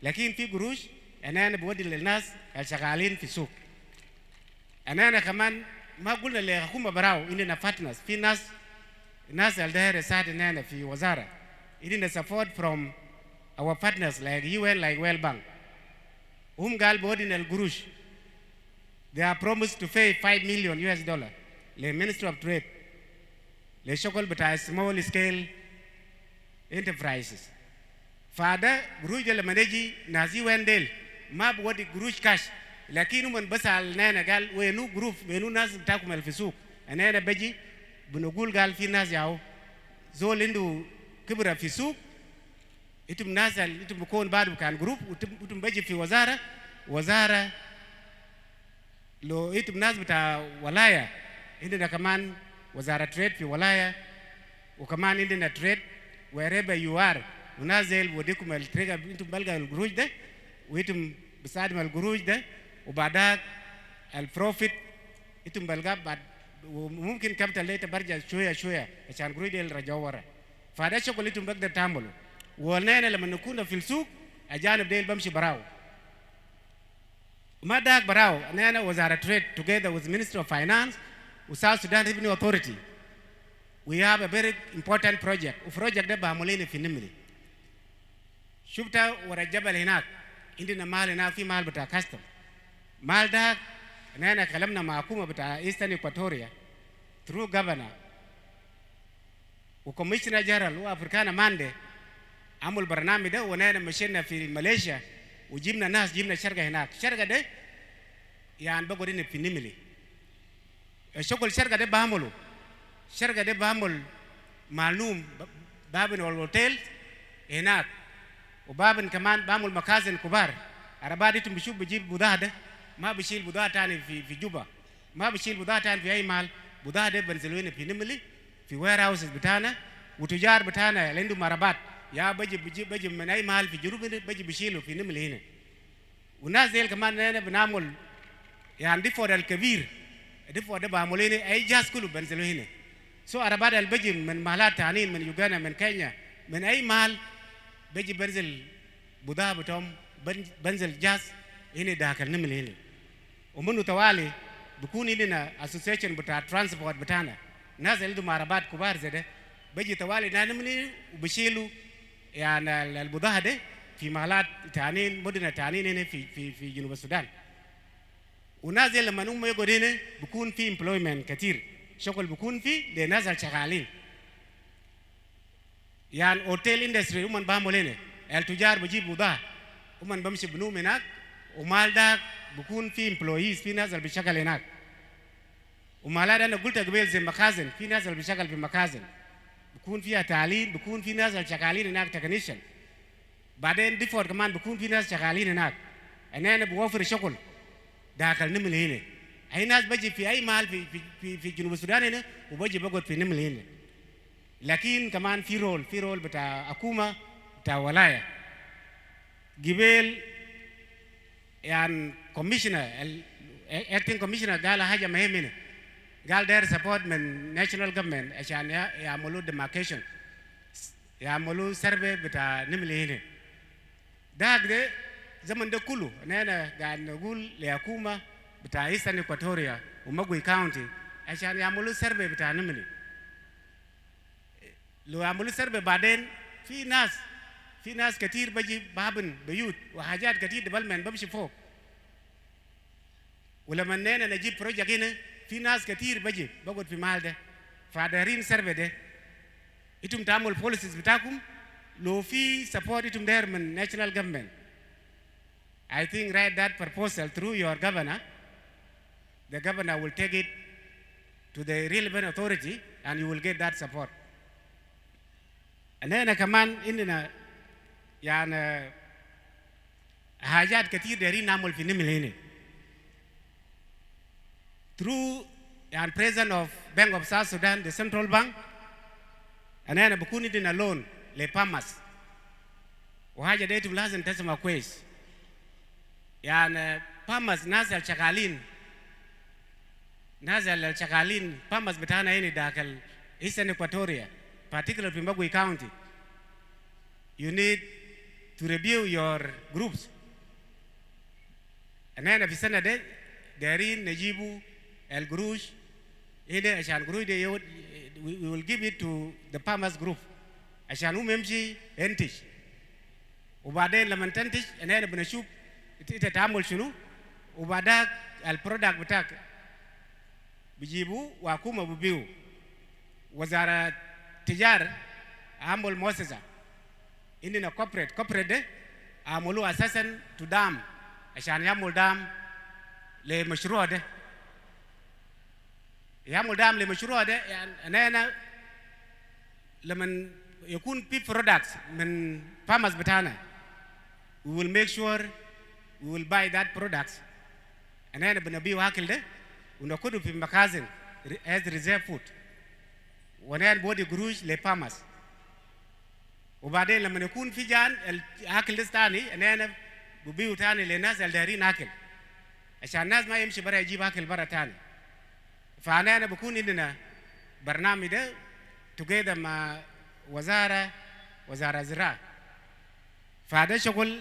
لكن في قروش انا بودي للناس الشغالين في السوق. انا كمان ما قلنا للحكومه براو اننا فاتنس في ناس الداير يساعدنا في وزاره اننا support from our partners like UN like World Bank هم قال بودي القروش they are promised to pay $5 million للمينستري اوف تريد للشغل بتاع small scale enterprises. فهذا قروش لما نجي نازي وين ديل ما بودي قروش كاش لكن هم بسأل نانا قال وينو جروب وينو ناس بتاعكم اللي في السوق. أنا بجي بنقول قال في ناس ياو زول عنده كبرة في السوق انتم ناس انتم بكون بعد كان جروب وانتم بجي في وزارة لو انتم ناس بتاع ولاية عندنا كمان وزارة تريد في ولاية وكمان عندنا تريد wherever you are ونازل وديكم التريد انتم بلغا القروش ده وانتم بساعدوا القروش ده وبعدها البروفيت انتم بلغا بعد وممكن كابيتال ليتا برجع شوية عشان القروش دي رجعوا ورا. فهذا شغل انتم بقدر تعملوا. ولنا لما نكون في السوق اجانب ديل بمشي براو ما داك براو. أنا وزارة تريد together with Ministry of Finance وساوث Sudan Revenue Authority we have a very important project وproject ده بعملينه في نملي. شفتها ورا الجبل هناك عندنا مال هناك في مال بتاع كاستم مال ده أنا كلمنا مع حكومة بتاع إيسترن إكواتوريا through governor وكوميشنر جنرال وأفريكانا ماندي عمل برنامج ده ونحن مشينا في ماليزيا وجبنا ناس جبنا شركة هناك. الشركة ده يعني بقولين في نملي الشغل الشركة ده بعمله الشركة ده بعمل معلوم بابن والهوتيل هناك وبابن كمان بعمل مخازن كبار. عربات انتم بشوف بجيب بضاعة ده ما بشيل بضاعة تاني في جوبا ما بشيل بضاعة تاني في أي مال. بضاعة ده بنزلوين في نملي في وير هاوسز بتاعنا وتجار بتاعنا اللي عندهم عربات يا بجي من أي محل في جنوب بجي بشيله في نملي هنا. والناس ديل كمان هنا بنعمل يعني ديفور الكبير ديفور ده بعملين أي جاز كله بنزلوا هنا. سو عربات اللي بجي من محلات تانيين من يوغندا من كينيا من أي محل بجي بنزل بضاعة بتاعهم بنزل جاز هنا داخل نملي هنا. ومنو توالي بكون لنا association بتاع ترانسبورت بتاعنا ناس اللي عندهم عربات كبار زي ده بيجي توالي نملي وبشيلوا يعني البضاعة ده في محلات تانين مدن تانين هنا في جنوب السودان. والناس دي لما هم يقعدوا هنا بكون في employment كتير، شغل بكون في لناس الشغالين. يعني اوتيل اندستري هم بعملوا هنا، التجار بيجيبوا بضاعة هم بمشي بنوم هناك، ومال ده بكون في employees في ناس اللي بيشتغل هناك. ومالات انا قلت قبل زي مخازن، في ناس اللي بيشتغل في مخازن بكون فيها تعليم، بكون في ناس اللي شغالين هناك تكنيشن. بعدين ديفورد كمان بكون في ناس شغالين هناك. انا بوفر شغل داخل نمل هنا. اي ناس بجي في اي محل في جنوب السودان هنا وبجي بقعد في نمل هنا. لكن كمان في رول بتاع حكومه بتاع ولايه. قبل يعني كوميشنر اكتنج كوميشنر قال حاجه مهمه هنا. قال داير سبورت من ناشونال جفرمنت عشان يعملوا ديماركيشن، يعملوا سيرفي بتاع نمل هنا. ده زمن ده كله انا قاعد نقول لحكومه بتاع ايسترن اكواتوريا ومقوي كاونتي عشان يعملوا سيرفي بتاع نمل. لو يعملوا سيرفي بعدين في ناس كتير بيجي بابن بيوت وحاجات كتير ديفلوبمنت بمشي فوق. ولما نجيب بروجكت هنا في ناس كتير بيجي بقعد في محل ده، فدايرين سيرفي ده. انتم تعملوا البوليسيز بتاعكم لو في سبورت انتم داير من ناشونال جفرمنت. I think write that proposal through your governor. The governor will take it to the relevant authority and you will get that support. أنا كمان إننا يعني حاجات كتير دايرين نعمل في نمل هنا. Through يعني president of Bank of South Sudan, the central bank. أنا بكون إدنا loan لبامس. وحاجة ديتم لازم تسمع كويس. يعني بامس ناس الشغالين بامس بتاعنا هنا داخل Eastern Equatoria, particularly في Mbogwe County. You need to review your groups. أنا في السنة دي دايرين نجيبوا القروش هنا عشان القروش دي we will give it to the farmers group عشان هم يمشي ينتج. وبعدين لما تنتج أنا بنشوف تتعامل شنو، وبعدها البرودكت بتاعك بيجيبوا وحكومة بيبيعوا. وزارة التجارة عمل مؤسسة عندنا كوبريت ده عملوا أساسا تدعم عشان يعمل دعم لمشروع ده. يعمل دعم لمشروع ده يعني أنا لما يكون في برودكتس من farmers بتاعنا we will make sure we will buy that products. أنا بنبيع أكل ده ونأخده في مخازن as reserve food. وأنا بودي قروش لفارمers. وبعدين لما يكون في جان الأكل ده تاني أنا ببيعه تاني للناس اللي دايرين أكل عشان الناس ما يمشي برا يجيب أكل برا تاني. فأنا بكون عندنا برنامج ده together مع وزارة الزراعة. فهذا شغل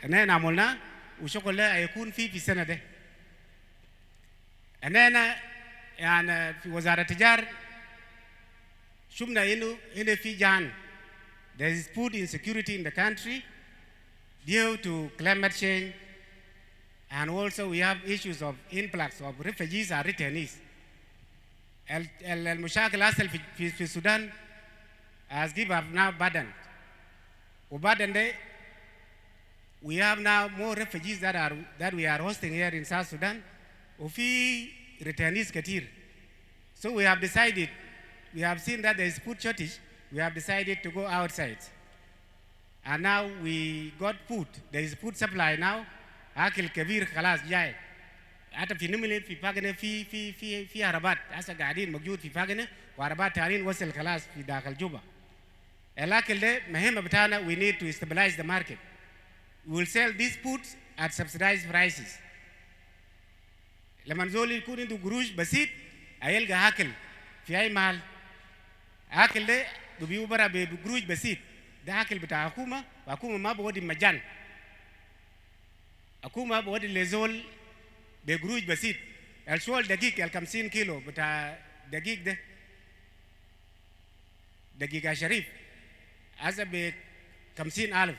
أنا عملناه وشغل لا يكون في السنة ده. أنا يعني في وزارة التجارة شفنا إنه هنا في جان. There is food insecurity in the country due to climate change, and also we have issues of influx of refugees and returnees. المشاكل حصل في السودان has given up now burden. وبعدين ده we have now more refugees that we are hosting here in South Sudan. وفي returnees كتير. So we have decided, we have seen that there is food shortage. We have decided to go outside. And now we got food. There is food supply now. أكل كبير خلاص جاي. حتى في نملة في فاقنا في عربات. هسه قاعدين موجود في فاقنا وعربات تانيين وصل خلاص في داخل جوبا. الأكل ده مهمة بتاعنا. We need to stabilize the market. We will sell these foods at subsidized prices. لما نزول يكون عنده قروش بسيط هيلقى أكل في أي محل. أكل ده بيبيعوا برا بقروش بسيط. ده أكل بتاع حكومة وحكومة ما بودي مجان. حكومة بودي لزول بقروش بسيط. الشوال دقيق 50 كيلو بتاع دقيق ده دقيقة شريف هذا ب 50,000.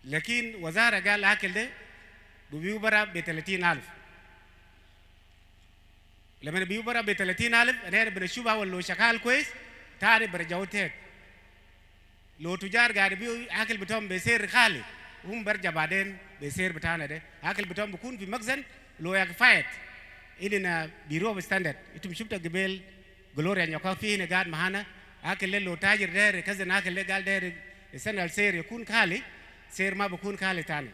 لكن وزارة قال أكل ده بيبرا ب30,000 لما بيبرا ب30,000 أنا بنشوفها ولو شغال كويس تعرف برجعوتك لو تجار قاعد بيو أكل بتوعهم بيصير خالي هم برجع بعدين بيصير بتاعنا ده أكل بتوعهم بيكون في مخزن لو يكفايت إننا بيروح بستاندرد إنتم شفتوا قبل جلوريا نيوكا فيه هنا قاعد معانا أكل لو تاجر داير كذا أكل قال داير السنة السير يكون خالي سير ما بيكون خالي تاني.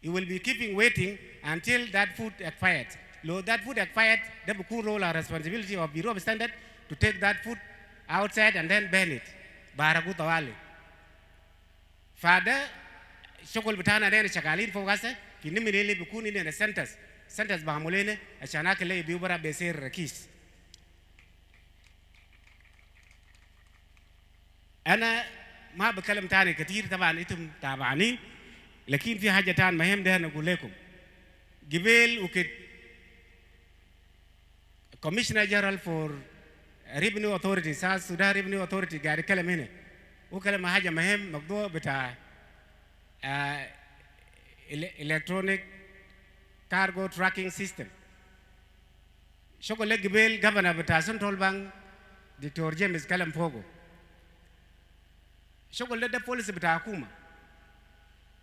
You will be keeping waiting until that food expired. Low that food expired, the Buku role or responsibility of Bureau of Standard to take that food outside and then burn it. Baragu Tawali. Father, Shokol Butana then Shakalin for us, Kinimili Bukuni in the centers Bahamulene, a Shanakale Bubara Besir Rakis. أنا ما بكلم تاني كتير طبعا أنتم تابعين لكن في حاجة تانية مهم ده نقول لكم قبل وكده Commissioner General for Revenue Authority South Sudan Revenue Authority قاعد يتكلم هنا وكلم حاجة مهم موضوع بتاع electronic cargo tracking system شغل قبل governor بتاع Central Bank دكتور جيمس كلام فوقه شغل ده بوليس بتاع حكومة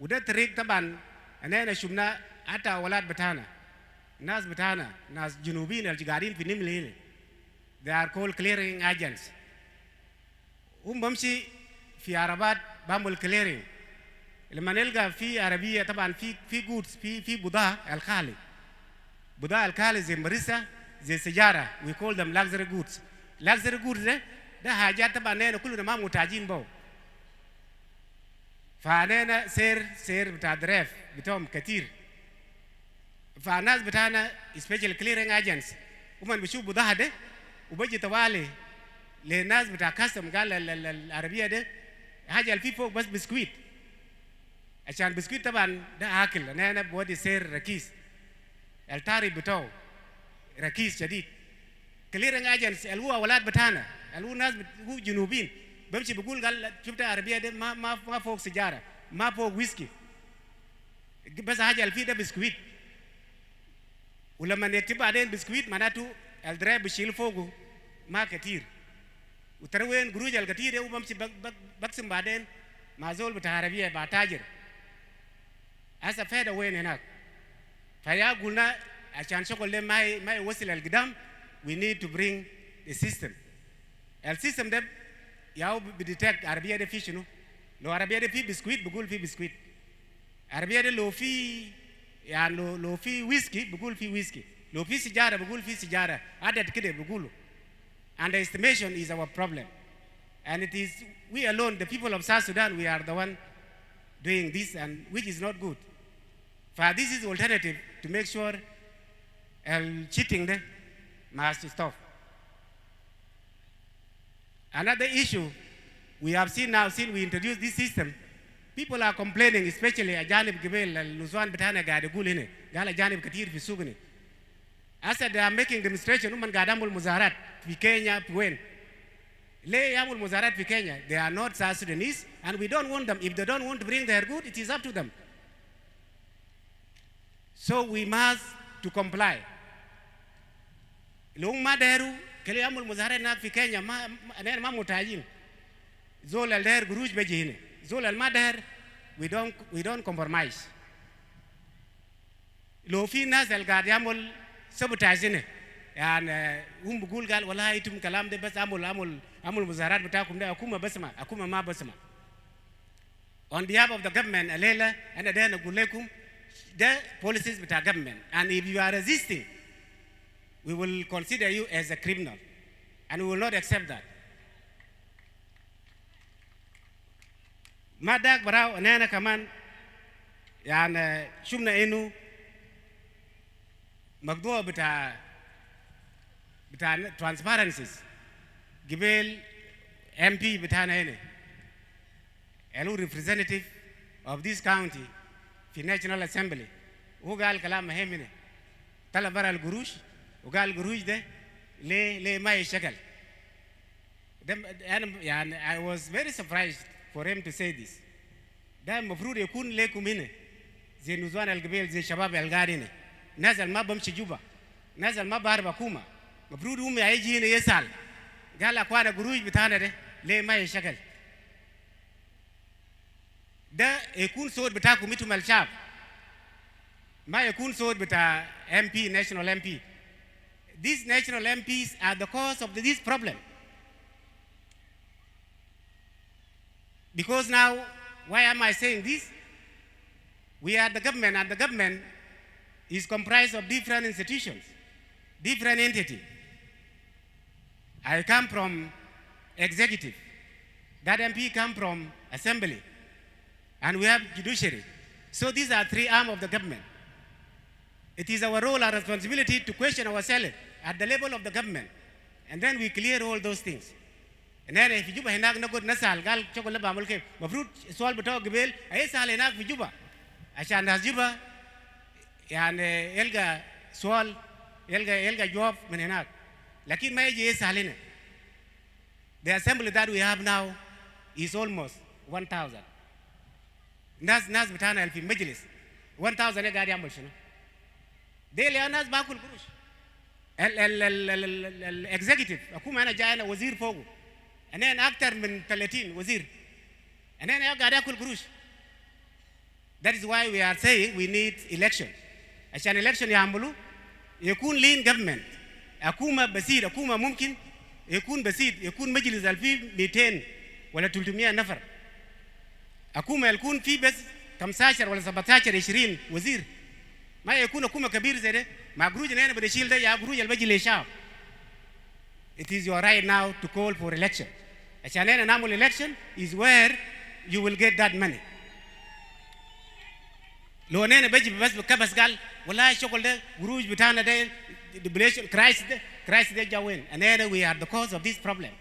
وده طريق طبعا أنا شفنا حتى أولاد بتاعنا ناس بتاعنا ناس جنوبيين اللي قاعدين في نملة هنا they are called clearing agents هم بمشي في عربات بعمل clearing لما نلقى في عربية طبعا في goods في بضاعة الخالي زي مرسى زي سيارة we call them luxury goods ده حاجات طبعا أنا كلنا ما محتاجين بو فأنا سير بتاع دريف بتاعهم كتير فالناس بتاعنا special clearing agents ومن بيشوف بضاعة ده وبيجي طوالي للناس بتاع كاستم قال العربية ده حاجة اللي فيه فوق بس بسكويت عشان بسكويت طبعا ده أكل أنا بودي سير ركيز التاري بتاعه ركيز شديد clearing agents اللي هو أولاد بتاعنا اللي هو ناس هو جنوبين بمشي بقول قال شفت العربية ده ما فوق سيجارة ما فوق ويسكي بس حاجة اللي فيه ده بسكويت ولما نكتب بعدين بسكويت معناته الدرايف بيشيل فوقه ما كتير وترى وين قروج الكتير ده وبمشي بقسم بعدين مع زول بتاع عربية بعتاجر هسه فايدة وين هناك فيا قلنا عشان شغل ده ما يوصل القدام we need to bring the system السيستم ده ياو بديتك عربية ده في شنو لو عربية ده في بسكويت بقول في بسكويت عربية ده لو في يعني لو في ويسكي بقول في ويسكي لو في سيجارة بقول في سيجارة عدد كده بقولوا underestimation is our problem and it is we alone the people of South Sudan we are the one doing this and which is not good for this is alternative to make sure cheating there must stop. Another issue we have seen now since we introduced this system, people are complaining, especially أجانب قبل النسوان بتاعنا قاعد يقول هنا قال أجانب كتير في السوق هنا. As they are making demonstration, هم قاعد يعملوا مظاهرات في كينيا في وين؟ ليه يعملوا مظاهرات في كينيا؟ They are not South Sudanese and we don't want them. If they don't want to bring their good, it is up to them. So we must to comply. لو ما داروا كل يعملوا مظاهرات هناك في كينيا ما محتاجين. زول الدار قروش بيجي هنا. زول المدار we don't compromise. لو في ناس اللي قاعد يعمل sabotage هنا يعني هم بيقول قال والله انتم كلام ده بس عمل مظاهرات بتاعكم ده حكومة ما بسمع. On behalf of the government الليلة أنا ده نقول لكم ده policies بتاع government and if you are resisting we will consider you as a criminal and we will not accept that. ما داك براو أنا كمان يعني شفنا إنه مقدوع بتاع transparencies قبل MP بتاعنا هنا له representative of this county في National Assembly هو قال كلام مهم هنا طلب برا القروش وقال القروش ده ليه ما يشتغل أنا يعني I was very surprised for him to say this ده المفروض يكون لكم هنا زي نزوان القبيل زي شباب القاعد هنا نازل ما بمشي جوبا نازل ما بعرف حكومه المفروض هم هيجي هنا يسال قال اخوانا قروج بتاعنا ده ليه ما يشتغل ده يكون صوت بتاعكم انتم الشعب ما يكون صوت بتاع MP national MP. These national MPs are the cause of this problem. Because now, why am I saying this? We are the government, and the government is comprised of different institutions, different entities. I come from executive. That MP come from assembly. And we have judiciary. So these are three arms of the government. It is our role and responsibility to question ourselves at the level of the government. And then we clear all those things. And then if you have not good nasal, gal chocolate bamulke, mafruit swal beto gibel, ay sal enak fi Juba. Ashan nas Juba, yani elga swal, elga job min enak. Lakin ma yeji salina. The assembly that we have now is almost 1,000. Nas betana elfi majlis. 1,000 e gadi amul shino. Daily الناس باكل قروش الاكزيكتيف اكون انا جاي انا وزير فوقه انا اكثر من 30 وزير انا قاعد اكل قروش. That is why we are saying we need election. عشان election يعملوا يكون lean government حكومه بسيط حكومه ممكن يكون بسيط يكون مجلس فيه 200 ولا 300 نفر حكومه يكون فيه بس 15 ولا 17 20 وزير ما يكون حكومه كبير زي ده مع قروج هنا بدشيل ده يا قروج اللي بيجي للشعب. It is your right now to call for election. عشان هنا نعمل election is where you will get that money. لو هنا بيجي بس بكبس قال والله الشغل ده قروج بتاعنا ده دبليشن كرايس ده جاوين and then we are the cause of this problem.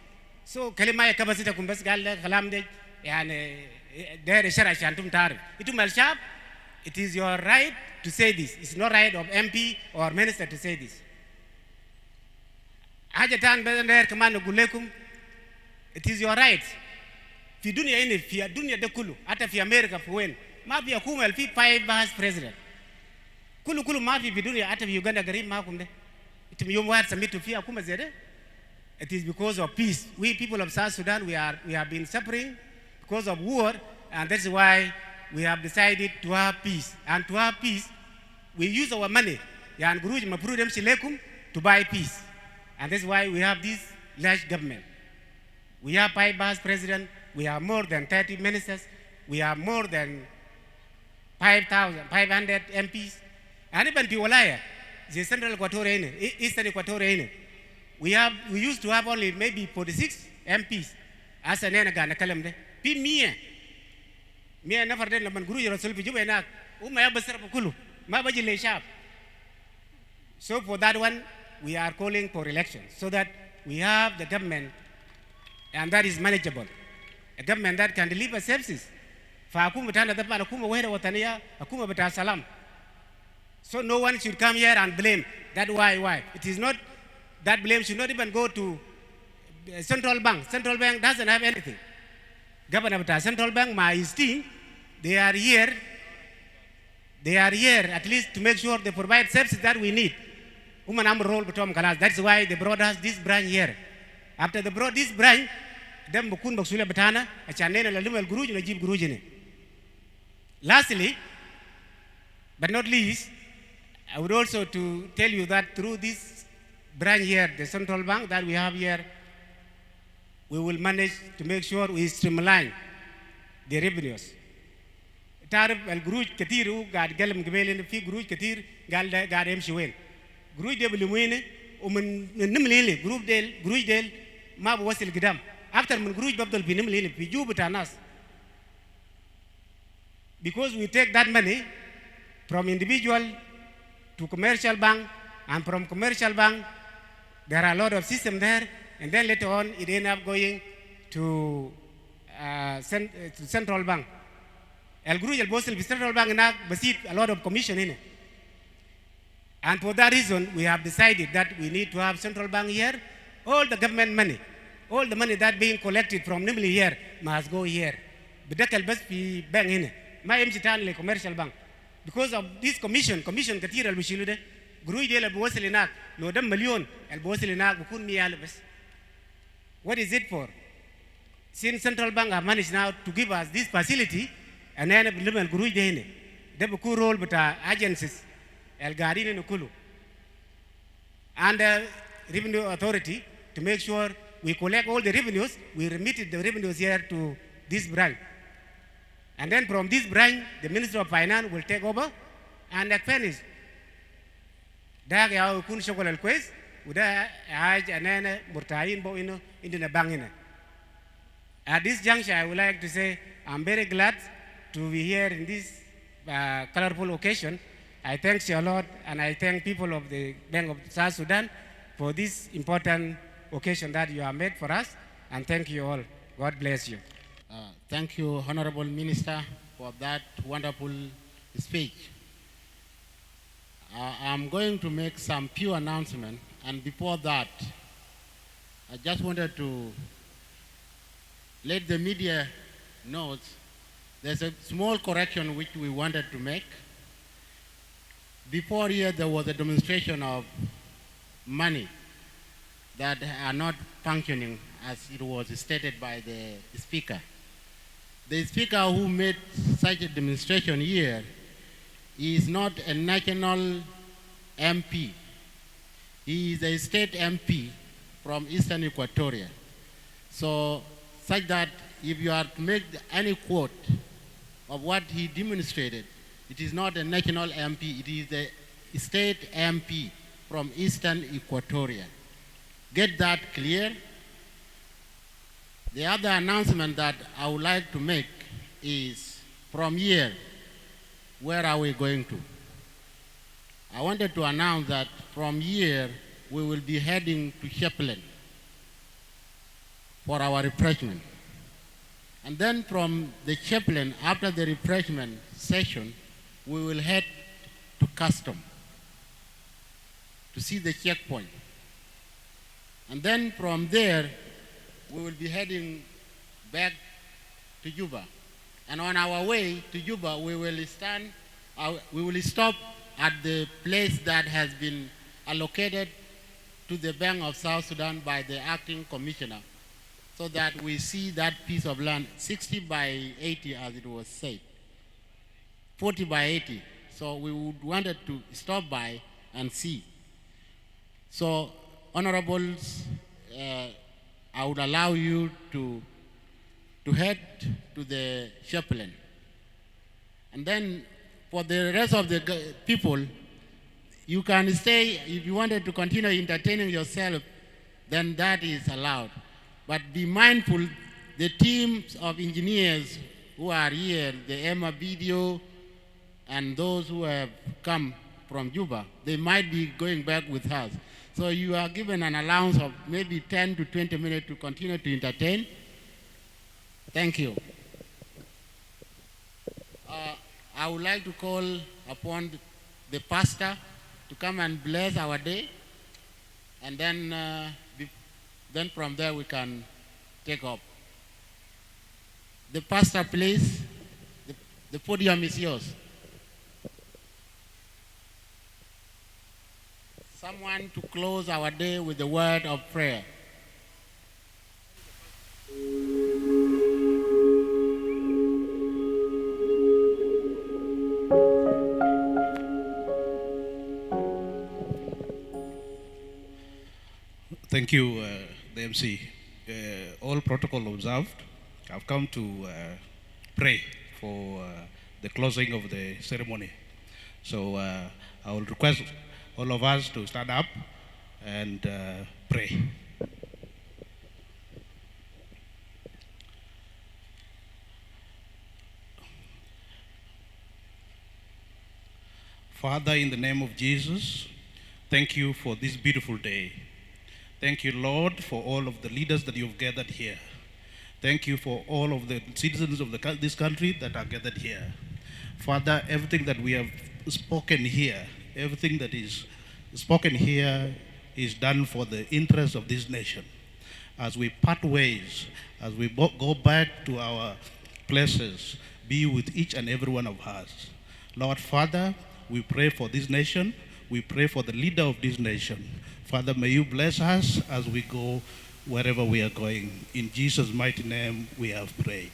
So كلمة يا كبس تكون بس قال ده كلام ده يعني ده الشرع عشان انتم تعرف انتم الشعب. It is your right to say this. It's not right of MP or minister to say this. حاجة تانية بدنا كمان نقول لكم it is your right. في الدنيا هنا في الدنيا ده كله حتى في أمريكا في وين ما في حكومة في 5 vice president كله ما في الدنيا حتى في يوغندا قريب معكم ده. انتم يوم واحد سميتوا فيه حكومة زي ده. It is because of peace. We people of South Sudan we have been suffering because of war and that's why we have decided to have peace. And to have peace, we use our money. Yani guruji mapuru demshi lekum to buy peace. And that's why we have this large government. We have 5 vice presidents. We have more than 30 ministers. We have more than 500 MPs. And even Piwalaya, the central Equatorial, eastern Equatorial, we used to have only maybe 46 MPs. As an enagana kalamde. Pi مية نفر ده لما نقول يرسل في جوبا هناك وما يبصر بكله ما بيجي للشعب. So for that one we are calling for election so that we have the government and that is manageable, a government that can deliver services. فحكومة بتاعنا ده بقى حكومة وحدة وطنية حكومة بتاع سلام. So no one should come here and blame that why. It is not that blame should not even go to central bank. Central bank doesn't have anything. Governor of Central Bank, my team, they are here at least to make sure they provide services that we need. That's why they brought us this branch here. After they brought this branch, them bukun baksula batana, a chanena la lumel guruj na jib gurujine. Lastly, but not least, I would also to tell you that through this branch here, the Central Bank that we have here, we will manage to make sure we streamline the revenues. تعرف الجروج كثير وقاعد قلم قبيلنا في جروج كثير قاعد يمشي وين جروج ده بالموينه ومن نملي جروج ديل ما بوصل قدام أكثر من جروج بفضل في نملي في جوب بتاع الناس. Because we take that money from individual to commercial bank and from commercial bank there are a lot of systems there. And then later on, it ended up going to central bank. The central bank now receive a lot of commission in it. And for that reason, we have decided that we need to have central bank here. All the government money, all the money that being collected from Nimule here must go here. بدخل بس في بنك هنا ما يمشي تاني للكوميرشال بانك because of this commission كتير اللي بيشيلوا ده قروي دي اللي بيوصل هناك لو ده مليون اللي بيوصل هناك بيكون 100,000 بس. What is it for? Since central bank have managed now to give us this facility and then بنلم القروي ده هنا ده بيكون رول بتاع agencies القاعدين هنا كله and the revenue authority to make sure we collect all the revenues, we remit the revenues here to this branch. And then from this branch, the Minister of Finance will take over and finish. ده يكون شغل الكويس وده حاجة أنا مرتاحين بو إنه إننا بانينا. At this juncture, I would like to say I'm very glad to be here in this colorful occasion. I thank you a lot, and I thank people of the Bank of South Sudan for this important occasion that you have made for us, and thank you all. God bless you. Thank you, Honorable Minister, for that wonderful speech. I'm going to make some few announcements, and before that, I just wanted to let the media know there's a small correction which we wanted to make. Before here, there was a demonstration of money that are not functioning as it was stated by the speaker. The speaker who made such a demonstration here is not a national MP. He is a state MP from Eastern Equatoria. So, such that if you are to make any quote of what he demonstrated, it is not a national MP, it is a state MP from Eastern Equatoria. Get that clear? The other announcement that I would like to make is from here, where are we going to? I wanted to announce that from here, we will be heading to Chaplain for our refreshment. And then from the Chaplain, after the refreshment session, we will head to Custom to see the checkpoint. And then from there, we will be heading back to Juba. And on our way to Juba, we will stop at the place that has been allocated to the Bank of South Sudan by the acting commissioner, so that we see that piece of land, 60 by 80 as it was said, 40 by 80. So we would wanted to stop by and see. So, honorables, I would allow you to head to the chaplain. And then for the rest of the people, you can stay. If you wanted to continue entertaining yourself, then that is allowed. But be mindful, the teams of engineers who are here, the EMA video, and those who have come from Juba, they might be going back with us. So you are given an allowance of maybe 10 to 20 minutes to continue to entertain. Thank you. I would like to call upon the pastor to come and bless our day, and then from there we can take up. The pastor, please. The podium is yours. Someone to close our day with the word of prayer. Thank you, the MC. All protocol observed. I've come to pray for the closing of the ceremony. So I will request all of us to stand up and pray. Father, in the name of Jesus, thank you for this beautiful day. Thank you, Lord, for all of the leaders that you've gathered here. Thank you for all of the citizens of this country that are gathered here. Father, everything that we have spoken here, everything that is spoken here is done for the interest of this nation. As we part ways, as we go back to our places be with each and every one of us. Lord Father, we pray for this nation. We pray for the leader of this nation. Father, may you bless us as we go wherever we are going. In Jesus' mighty name we have prayed.